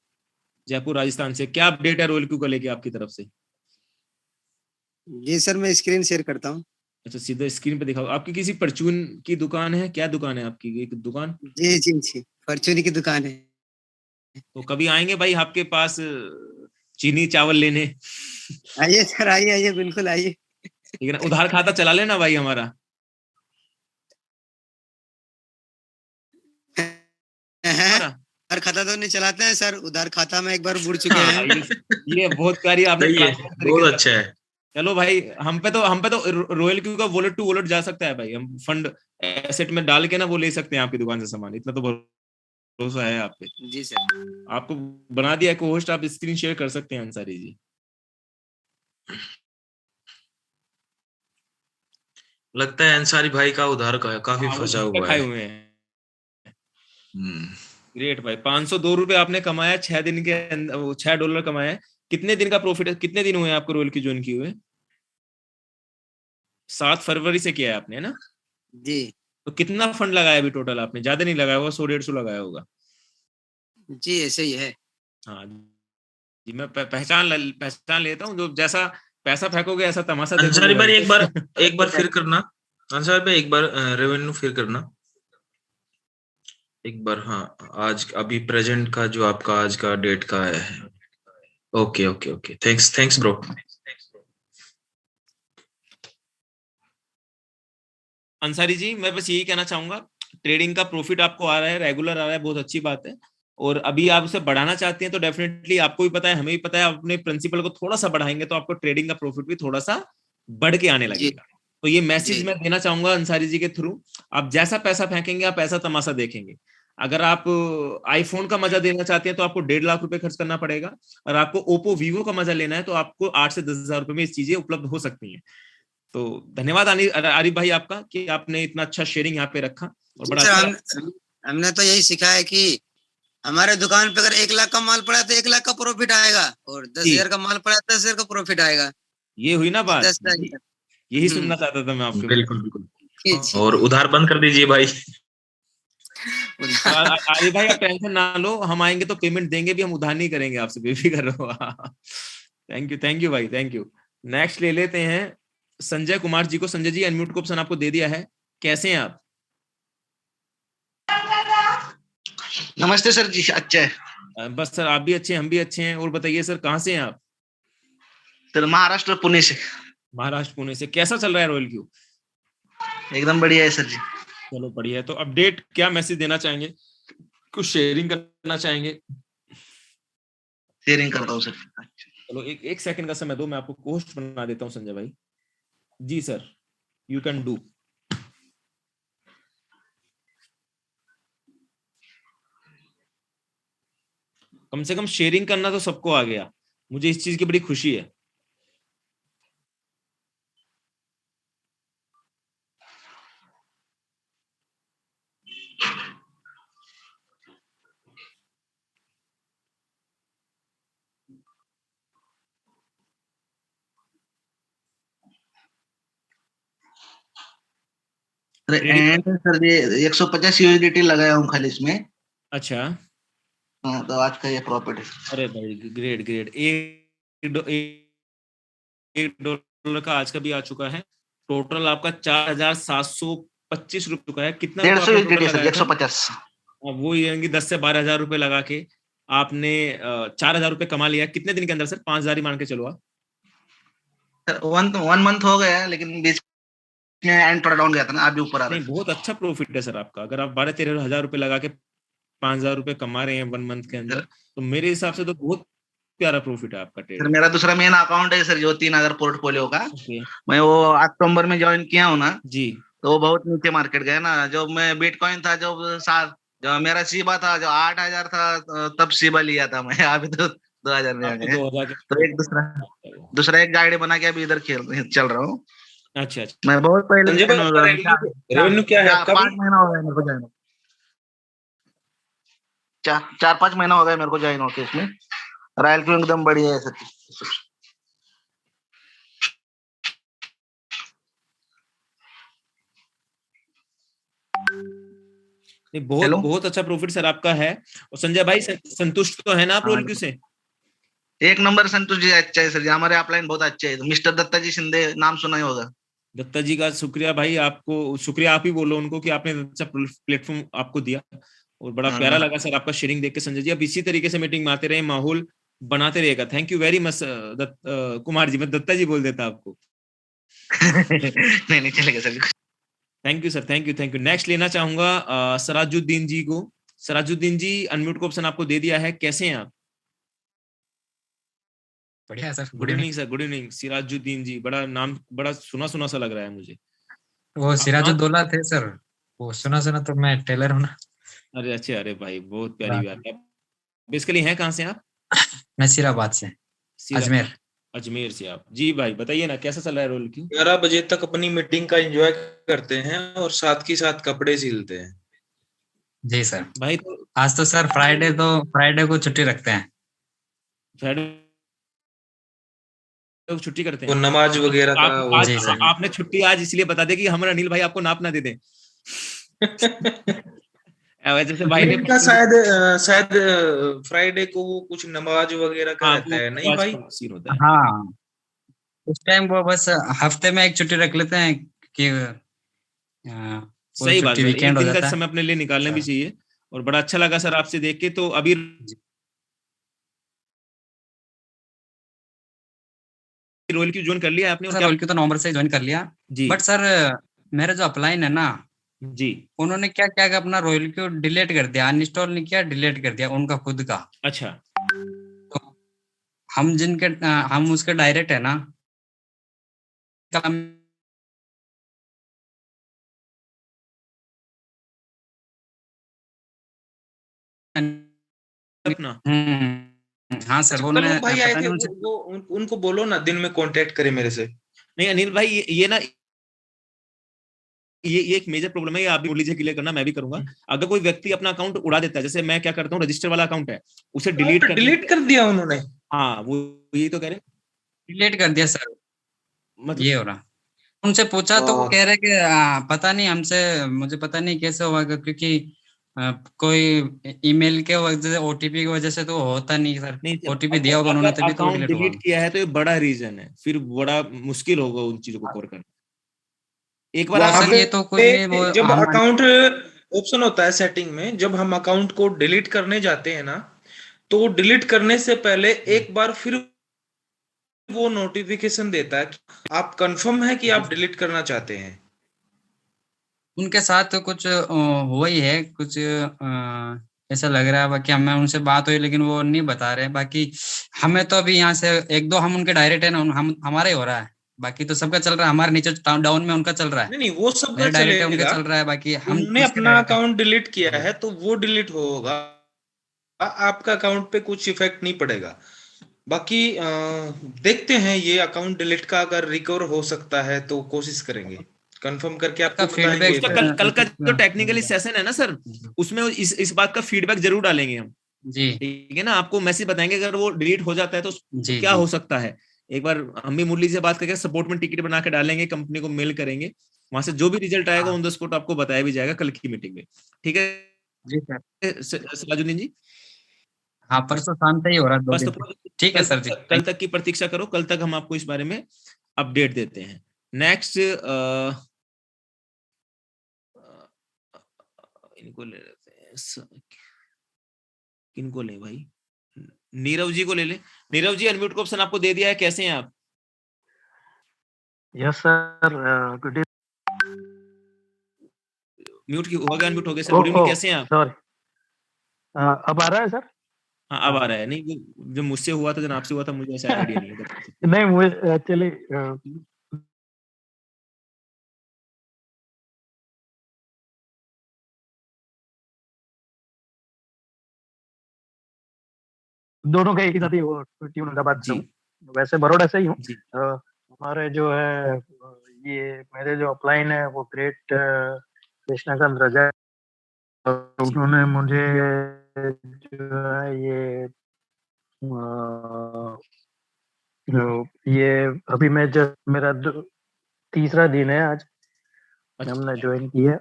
जयपुर राजस्थान से। क्या अपडेट है रोल क्यू को लेके आपकी तरफ से? जी सर, मैं स्क्रीन शेयर करता हूँ। अच्छा, सीधा स्क्रीन पे दिखाओ। आपकी किसी परचून की दुकान है? क्या दुकान है आपकी? एक दुकान? जी जी जी, परचूनी की दुकान है। तो कभी आएंगे भाई आपके पास चीनी चावल लेने। आइए सर, आइए आइए, बिल्कुल आइए। ठीक है ना, उधार खाता चला लेना भाई हमारा। हमारा उधार खाता तो नहीं चलाते हैं सर, उधार खाता में एक बार बुड़ चुके हैं। ये बहुत प्यारी आपने सही है, ट्रांसपेरेंट तरीके बहुत से। अच्छा है। चलो भाई, हम पे तो रॉयल क्यू का वॉलेट टू वॉलेट जा सकता है भाई। हम फंड एसेट में डाल के ना वो ले सकते हैं आपकी दुकान से सामान, इतना तो भरोसा है आप पे। जी सर। आपको बना दिया को होस्ट, आप स्क्रीन शेयर कर सकते हैं अंसारी जी। लगता है अंसारी भाई का उधार का काफी फंसा हुआ खाए है। हुए हैं। ग्रेट भाई, 502 रुपए आपने कमाया 6 दिन के अंदर, वो $6 कमाया। कितने दिन का प्रॉफिट है? कितने दिन हुए आपको रोल की ज्वाइन की हुए? 7 फरवरी से किया है आपने, है ना? जी तो कितना फंड लगाया अभी टोटल आपने? ज्यादा नहीं लगाया होगा, 100-150 लगाया होगा। जी, ऐसे ही है। हाँ जी, मैं पहचान लेता हूँ, जो जैसा पैसा फेंकोगे ऐसा तमाशा अंसारी देखोगे भाई भाई। एक बार फिर करना। अंसारी भाई एक बार रेवेन्यू फिर करना एक बार। हाँ, आज अभी प्रेजेंट का जो आपका आज का डेट का है। Okay okay okay, thanks bro. Ansari ji, मैं बस यही कहना चाहूंगा, ट्रेडिंग का प्रॉफिट आपको आ रहा है, रेगुलर आ रहा है, बहुत अच्छी बात है। और अभी आप उसे बढ़ाना चाहते हैं तो डेफिनेटली आपको भी पता है, हमें भी पता है, आप अपने प्रिंसिपल को थोड़ा सा बढ़ाएंगे तो आपको ट्रेडिंग का प्रॉफिट भी थोड़ा सा बढ़ के आने जी लगेगा। तो ये मैसेज जी मैं देना चाहूंगा अंसारी जी के थ्रू। आप जैसा पैसा फेंकेंगे आप ऐसा तमाशा देखेंगे। अगर आप आईफोन का मजा देना चाहते हैं तो आपको 1.5 लाख रुपए खर्च करना पड़ेगा, और आपको ओप्पो वीवो का मजा लेना है तो आपको 8 से 10,000 रुपए में इस चीजें उपलब्ध हो सकती हैं। तो धन्यवाद आरिफ भाई आपका कि आपने इतना अच्छा शेयरिंग यहाँ पे रखा, और जी बड़ा सर, अच्छा। हमने तो यही सीखा है कि हमारे दुकान पे अगर 1 लाख का माल पड़ा तो 1 लाख का प्रॉफिट आएगा, और 10,000 का माल पड़ा 10,000 का प्रॉफिट आएगा। ये हुई ना बात, 10,000। यही सुनना चाहता था मैं आपके बिल्कुल बिल्कुल। जी जी। और उधार बंद कर दीजिए भाई। आरिफ भाई आप टेंशन ना लो, हम आएंगे तो पेमेंट देंगे भी, हम उधार नहीं करेंगे आपसे, बेफिक्र रहो। थैंक यू भाई, थैंक यू। नेक्स्ट ले लेते हैं संजय कुमार जी को। संजय जी, अनम्यूट को ऑप्शन आपको दे दिया है, कैसे हैं आप? नमस्ते सर जी, अच्छा है। बस सर, आप भी अच्छे हैं, हम भी अच्छे हैं। और बताइए सर, कहाँ से हैं आप? सर महाराष्ट्र पुणे से। महाराष्ट्र पुणे से। कैसा चल रहा है रॉयल क्यू? एकदम बढ़िया है सर जी। चलो बढ़िया है। तो अपडेट क्या मैसेज देना चाहेंगे, कुछ शेयरिंग करना चाहेंगे? शेयरिंग करता हूँ सर। चलो एक सेकंड का समय दो, मैं आपको होस्ट बना देता हूँ संजय भाई। जी सर, यू कैन डू। कम से कम शेयरिंग करना तो सबको आ गया, मुझे इस चीज की बड़ी खुशी है। एंड सर ये 150 यूएसडीटी लगाया हूँ खाली इसमें। अच्छा, हाँ, तो आज का ये प्रॉफिट है। अरे भाई ग्रेट ग्रेट। $1 का आज का भी आ चुका है। टोटल आपका 4,725 रुपये चुका है। कितना 150 आपने टोटल यूएसडीटी सर, लगाया था? 150। वो ये 10 से 12,000 रुपए लगा के आपने 4,000 रुपए कमा लिया। कितने दिन के अंदर सर? 5,000 ही मान के चलो आप। सर वन मंथ हो गया, लेकिन बीच में एंड थोड़ा डाउन गया था ना, आप भी ऊपर आ रहे नहीं, बहुत अच्छा प्रॉफिट है सर आपका। अगर आप 12-13 हजार रुपए लगा के 5,000 रुपए कमा रहे हैं 1 मंथ के अंदर, तो मेरे हिसाब से तो बहुत प्यारा प्रॉफिट है आपका सर। ट्रेड। मेरा दूसरा मेन अकाउंट है सर, जो 3,000 पोर्टफोलियो का। मैं वो अक्टूबर में ज्वाइन किया हूँ ना जी, तो वो बहुत नीचे मार्केट गया ना। जब मैं बिटकॉइन था, जब मेरा सीबा था, जो 8,000 था, तब सीबा लिया था मैं। अभी तो 2,000 में आ गए। 2,000 तो एक दूसरा एक गाड़ी बना के अभी इधर चल रहा हूँ। अच्छा अच्छा। मैं बहुत पहले रेवेन्यू क्या है आपका? 5 महीना हो गया मेरे को ज्वाइन, 4-5 महीना हो गया मेरे को ज्वाइन होके इसमें। रॉयल क्यू एकदम बढ़िया है सर। नहीं, बहुत अच्छा प्रॉफिट सर आपका है। और संजय भाई संतुष्ट तो है ना आप रॉयल क्यू से? एक नंबर संतोष जी अच्छा है सर जी। हमारे अपलाइन बहुत अच्छे है। मिस्टर दत्ता जी शिंदे, नाम सुना ही होगा। दत्ता जी का शुक्रिया भाई, आपको शुक्रिया आप ही बोलो उनको कि आपने अच्छा प्लेटफॉर्म आपको दिया। और बड़ा प्यारा लगा सर आपका शेयरिंग देख के संजय जी। अब इसी तरीके से मीटिंग में आते रहे, माहौल बनाते रहेगा। Thank you very much Kumar ji. मैं दत्ता जी बोल देता आपको। नहीं चलेगा sir. Thank you sir, thank you thank you. Next लेना चाहूंगा सराजुद्दीन जी को। सराजुद्दीन जी, अनम्यूट को ऑप्शन आपको दे दिया है। कैसे हैं आप? बढ़िया sir. Good evening sir, good evening. Sirajuddin ji, बड़ा नाम बड़ा सुना सुना सा लग रहा है मुझे। वो सिराजुद्दौला थे सर, वो सुना तो मैं टेलर हूँ ना। अरे अच्छे, अरे भाई बहुत प्यारी बात है। बेसिकली हैं कहाँ से आप? नसीराबाद से, अजमेर। अजमेर से आप। जी भाई बताइए ना, कैसा चल रहा है रोल क्यू? 11 बजे तक अपनी मीटिंग का एंजॉय करते हैं और साथ ही साथ कपड़े सिलते हैं। जी सर भाई। तो आज तो सर फ्राइडे को छुट्टी रखते हैं। फ्राइडे तो छुट्टी करते वो हैं नमाज वगैरह का। आज आपने छुट्टी आज इसलिए बता दे कि हमारे अनिल भाई आपको नाप ना दे दें। जैसे भाई ने का शायद फ्राइडे को वो कुछ नमाज वगैरह का रहता है, नहीं भाई? होता है। हाँ, उस टाइम वो बस हफ्ते में एक छुट्टी रख लेते हैं कि सही बात है। वीकेंड एक हो दिन जाता का है। समय अपने लिए निकालना भी चाहिए। और बड़ा अच्छा लगा सर आपसे देख के। तो अभी रोल क्यू ज्वाइन कर लिया आपने? सर रोल क्यू तो नवंबर से ज्वाइन कर लिया जी। बट सर मेरा जो अपलाइन है ना जी, उन्होंने क्या अपना रॉयल क्यू डिलीट कर दिया, अनइंस्टॉल नहीं किया, डिलीट कर दिया उनका खुद का। अच्छा। तो हम उसके डायरेक्ट है ना, अपना। हाँ सर। वो भाई आए थे, वो उनको बोलो ना दिन में कांटेक्ट करे मेरे से। नहीं अनिल भाई, ये ना ये एक मेजर प्रॉब्लम है। आप भी बोल लीजिए, क्लियर करना, मैं भी करूंगा। अगर कोई व्यक्ति अपना अकाउंट उड़ा देता है, जैसे मैं क्या करता हूँ, रजिस्टर वाला अकाउंट है उसे डिलीट कर दिया उन्होंने। हाँ, वो यही तो कह रहे, डिलीट कर दिया सर। मतलब ये हो रहा। उनसे पूछा तो वो कह रहे कि पता नहीं हमसे, मुझे पता नहीं कैसे हुआ, क्योंकि कोई ईमेल के वजह से, ओटीपी की वजह से तो होता नहीं सर। ओटीपी दिया होगा उन्होंने तभी तो डिलीट किया है, तो ये बड़ा रीजन है। फिर बड़ा मुश्किल होगा उन चीजों को कवर करना। एक बार ये तो कुछ नहीं, वो जब अकाउंट ऑप्शन होता है सेटिंग में, जब हम अकाउंट को डिलीट करने जाते हैं ना, तो डिलीट करने से पहले एक बार फिर वो नोटिफिकेशन देता है, आप कंफर्म है कि आप डिलीट करना चाहते हैं? उनके साथ कुछ हुआ ही है, कुछ ऐसा लग रहा है। बाकी हमें उनसे बात हुई लेकिन वो नहीं बता रहे। बाकी हमें तो अभी यहाँ से 1-2 हम उनके डायरेक्ट है ना, हम हमारा ही हो रहा है। बाकी तो सबका चल रहा है, हमारे नीचे डाउन में उनका चल रहा है। नहीं वो सबका मेरे डायरेक्ट है उनके चलेगा। चल रहा है, बाकी हम उन्होंने उसके अपना direct है। अकाउंट डिलीट किया है तो वो डिलीट होगा, आपका अकाउंट पे कुछ इफेक्ट नहीं पड़ेगा। बाकी देखते हैं, ये अकाउंट डिलीट का अगर रिकवर हो सकता है तो कोशिश करेंगे, कंफर्म करके आपको बताएंगे। उसका कल का जो टेक्निकली सेशन है ना सर, उसमें इस बात का फीडबैक जरूर डालेंगे हम। जी ठीक है ना, आपको मैसेज बताएंगे अगर वो डिलीट हो जाता है तो जी क्या जी हो सकता है। एक बार हम भी मुरली से बात करके सपोर्ट में टिकट बना के डालेंगे, कंपनी को मेल करेंगे, वहां से जो भी रिजल्ट आएगा ऑन द स्पॉट आपको बताया भी जाएगा कल की मीटिंग में। ठीक है जी सर। सिराजुद्दीन जी, हाँ परसों शाम से ही हो रहा है 2 बस दिन तो से। ठीक है सर जी। कल तक की प्रतीक्षा करो, कल तक हम आपको इस बारे में अपडेट देते हैं। नेक्स्ट इनको ले लेते हैं, किनको ले भाई, नीरव जी को ले ले। नीरव जी अनम्यूट का ऑप्शन आपको दे दिया है, कैसे हैं आप? यस सर, गुड म्यूट हो गया, अनम्यूट हो गया सर। गुड इवनिंग, कैसे हैं आप? सॉरी, अब आ रहा है सर? हाँ अब आ रहा है। नहीं जो मुझसे हुआ था, जो आपसे हुआ था, मुझे ऐसा आइडिया नहीं है। नहीं मुझे एक्चुअली दोनों के एक ही साथ ही वो ट्यून का बात जी वैसे बड़ौदा से ही हूँ। जी हमारे जो है ये मेरे जो अपलाइन है वो ग्रेट कृष्णाकांत रजा, उन्होंने मुझे जो है ये अभी मैं जब मेरा तीसरा दिन है आज, हमने ज्वाइन किया।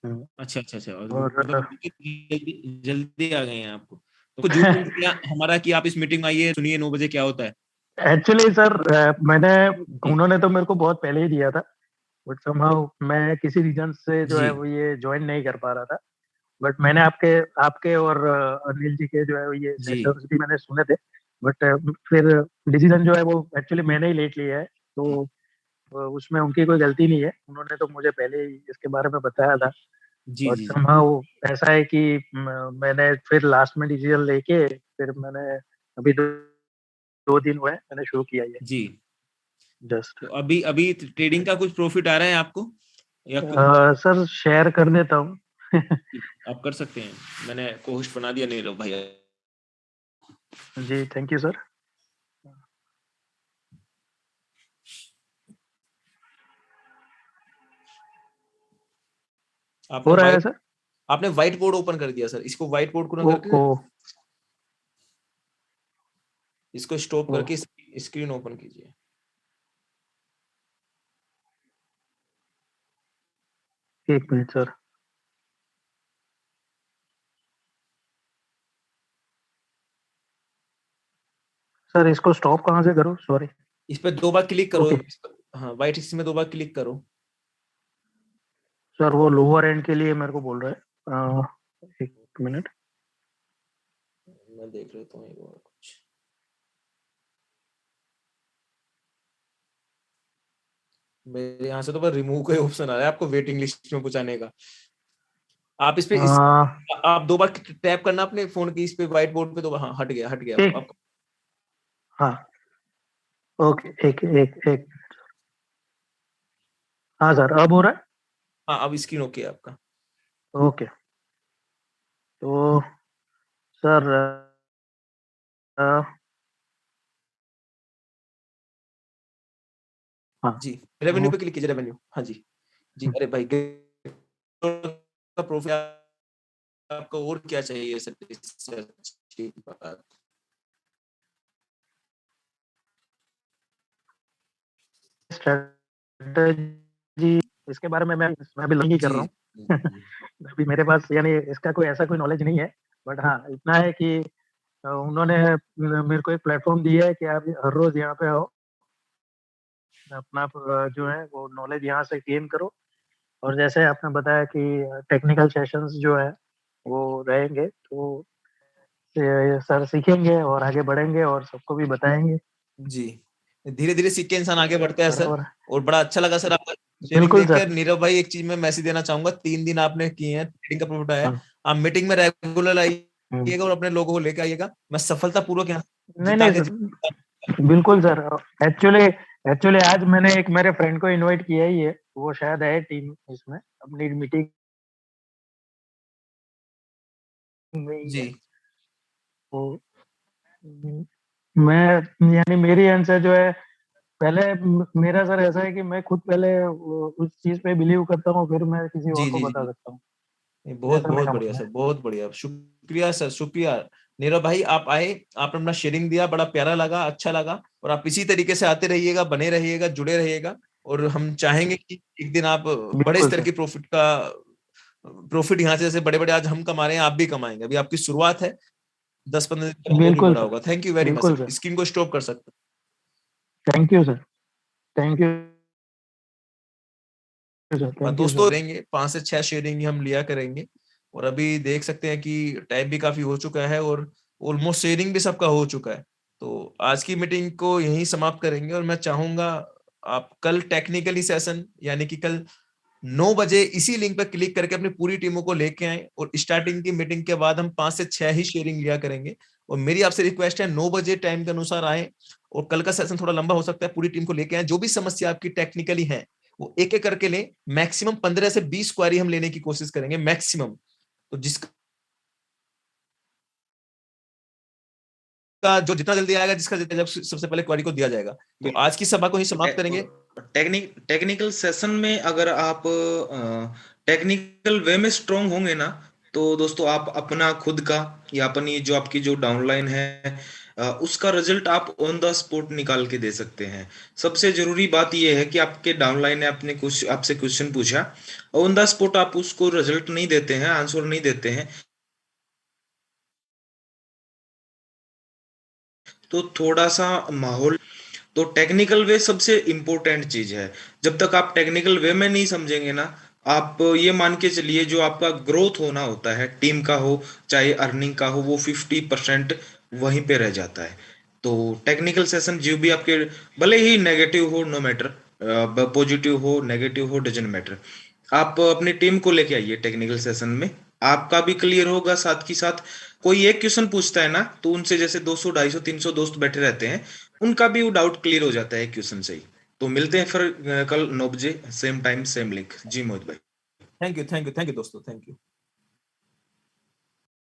अच्छा अच्छा अच्छा, और मतलब जल्दी आ गए हैं आपको। तो जो किया हमारा कि आप इस मीटिंग में आइए, सुनिए 9 बजे क्या होता है। एक्चुअली सर उन्होंने तो मेरे को बहुत पहले ही दिया था, बट समहाउ मैं किसी रीजन से जो है वो ये ज्वाइन नहीं कर पा रहा था। बट मैंने आपके और अनिल जी के जो है ये सेशंस भी मैंने सुने थे, बट फिर डिसीजन जो है वो एक्चुअली मैंने ही लेट लिया है, तो उसमें उनकी कोई गलती नहीं है। उन्होंने तो मुझे पहले ही इसके बारे में बताया था। जी और जी समहाउ ऐसा है कि मैंने फिर लास्ट में डिसीजन लेके फिर मैंने अभी 2 दिन हुए मैंने शुरू किया ये जी। जस्ट। तो अभी ट्रेडिंग का कुछ प्रॉफिट आ रहा है आपको या सर शेयर कर देता हूँ। आप कर सकते हैं, मैंने कोशिश बना दिया नीरव भैया। जी थैंक यू सर। हो रहा है सर? आपने व्हाइट बोर्ड ओपन कर दिया सर, इसको व्हाइट बोर्ड को ना करके इसको स्टॉप करके स्क्रीन ओपन कीजिए। एक मिनट सर। सर इसको स्टॉप कहाँ से करूँ? सॉरी। इस पे 2 बार क्लिक करो। हाँ व्हाइट हिस्से में 2 बार क्लिक करो। सर वो लोअर एंड के लिए मेरे को बोल रहा है, एक मिनट मैं देख लेता हूँ एक बार कुछ। मेरे यहाँ से तो बस रिमूव का ऑप्शन आ रहा है आपको वेटिंग लिस्ट में पहुंचाने का। आप इस पे आप 2 बार टैप करना अपने फोन की इस पे व्हाइट बोर्ड पे, तो हाँ हट गया आपका। हाँ ओके एक हाँ सर अब हो रहा है? हाँ अब स्क्रीन ओके है आपका। ओके तो सर हाँ जी रेवेन्यू पे क्लिक कीजिए, रेवेन्यू। हाँ जी जी। अरे भाई का प्रोफाइल आपको और क्या चाहिए सर इससे अच्छी बात। स्ट्रेटजी इसके बारे में मैं भी लर्निंग कर रहा हूँ। अभी मेरे पास यानी इसका कोई ऐसा कोई नॉलेज नहीं है, बट हाँ इतना है कि उन्होंने मेरे को एक प्लेटफॉर्म दिया है कि आप हर रोज यहाँ पे आओ, अपना जो है वो नॉलेज यहाँ से गेन करो। और जैसे आपने बताया कि टेक्निकल सेशंस जो है वो रहेंगे, तो सर सीखेंगे और आगे बढ़ेंगे और सबको भी बताएंगे जी, धीरे धीरे सीख के इंसान आगे बढ़ता है सर। बराबर। और बड़ा अच्छा लगा सर आपका शेयरिंग बिल्कुल देखकर। सर। नीरव भाई, एक चीज मैं मैसेज देना चाहूंगा, 3 दिन आपने किए हैं, ट्रेडिंग का प्रॉफिट आया है, हाँ। आप मीटिंग में रेगुलर आइएगा और अपने लोगों को लेकर आइएगा। मैं सफलतापूर्वक यहाँ नहीं जितना नहीं आगे सर, बिल्कुल सर। एक्चुअली आज मैंने एक मेरे फ्रेंड को इनवाइट किया ही है, वो शायद है टीम इसमें, अपनी मीटिंग में ही है। जी तो मैं यानी मेरी एंड से जो है, पहले मेरा सर ऐसा है कि मैं खुद पहले उस चीज पे बिलीव करता हूँ, फिर मैं किसी जी और को जी बता जी, सकता हूँ। बहुत ऐसा बहुत मेरा बढ़िया मानना सर, है। बहुत बढ़िया, शुक्रिया सर, शुक्रिया। नीरव भाई, आप आए, आपने अपना शेयरिंग दिया, बड़ा प्यारा लगा, अच्छा लगा। और आप इसी तरीके से आते रहिएगा, बने रहिएगा, जुड़े रहिएगा। और हम चाहेंगे कि एक दिन आप बड़े बिल्कुल स्तर सर। की प्रॉफिट यहाँ से जैसे बड़े बड़े आज हम कमा रहे हैं, आप भी कमाएंगे। अभी आपकी शुरुआत है, 10-15 दिन तक और भी बिल्कुल बड़ा सर। होगा। थैंक यू वेरी मच बिल्कुल सर, सर। स्क्रीन को स्टॉप कर सकते thank you sir. Thank you sir. हैं। थैंक यू दोस्तों, सर। करेंगे 5 से 6 शेयरिंग हम लिया करेंगे। और अभी देख सकते हैं कि टाइम भी काफी हो चुका है और ऑलमोस्ट शेयरिंग भी सबका हो चुका है। तो आज की मीटिंग को यहीं समाप्त करेंगे। और मैं चाहूंगा आप कल टेक्निकली सेशन, यानी कि कल 9 बजे इसी लिंक पर क्लिक करके अपनी पूरी टीमों को लेके आए। और स्टार्टिंग की मीटिंग के बाद हम 5 से 6 ही शेयरिंग लिया करेंगे। और मेरी आपसे रिक्वेस्ट है, 9 बजे टाइम के अनुसार आए। और कल का सेशन थोड़ा लंबा हो सकता है, पूरी टीम को लेके आए। जो भी समस्या आपकी टेक्निकली है वो एक एक करके लें। मैक्सिमम 15 से 20 क्वारी हम लेने की कोशिश करेंगे, मैक्सिमम। तो जिसका जो जितना जल्दी आएगा, जिसका जितना जल्दी सबसे पहले क्वारी को दिया जाएगा। तो आज की सभा को ही समाप्त करेंगे। टेक्निकल सेशन में अगर आप टेक्निकल वे में स्ट्रांग होंगे ना, तो दोस्तों आप अपना खुद का या अपनी जो आपकी जो डाउनलाइन है उसका रिजल्ट आप ऑन द स्पॉट निकाल के दे सकते हैं। सबसे जरूरी बात यह है कि आपके डाउनलाइन ने आपने कुछ आपसे क्वेश्चन पूछा, ऑन द स्पॉट आप उसको रिजल्ट नहीं देते हैं, आंसर नहीं देते हैं, तो थोड़ा सा माहौल। तो टेक्निकल वे सबसे इंपॉर्टेंट चीज है। जब तक आप टेक्निकल वे में नहीं समझेंगे ना, आप ये मान के चलिए जो आपका ग्रोथ होना होता है, टीम का हो चाहे अर्निंग का हो, वो 50% वहीं पे रह जाता है। तो टेक्निकल सेशन जो भी आपके, भले ही नेगेटिव हो, नो मैटर, पॉजिटिव हो नेगेटिव हो, डजंट मैटर, आप अपनी टीम को लेके आइए टेक्निकल सेशन में, आपका भी क्लियर होगा। साथ ही साथ कोई एक क्वेश्चन पूछता है ना, तो उनसे जैसे 200 250 300 दोस्त बैठे रहते हैं, उनका भी वो डाउट क्लियर हो जाता है क्वेश्चन से ही। तो मिलते हैं फिर कल 9 बजे, सेम टाइम सेम लिंक। जी मोहित भाई, थैंक यू दोस्तों, थैंक यू।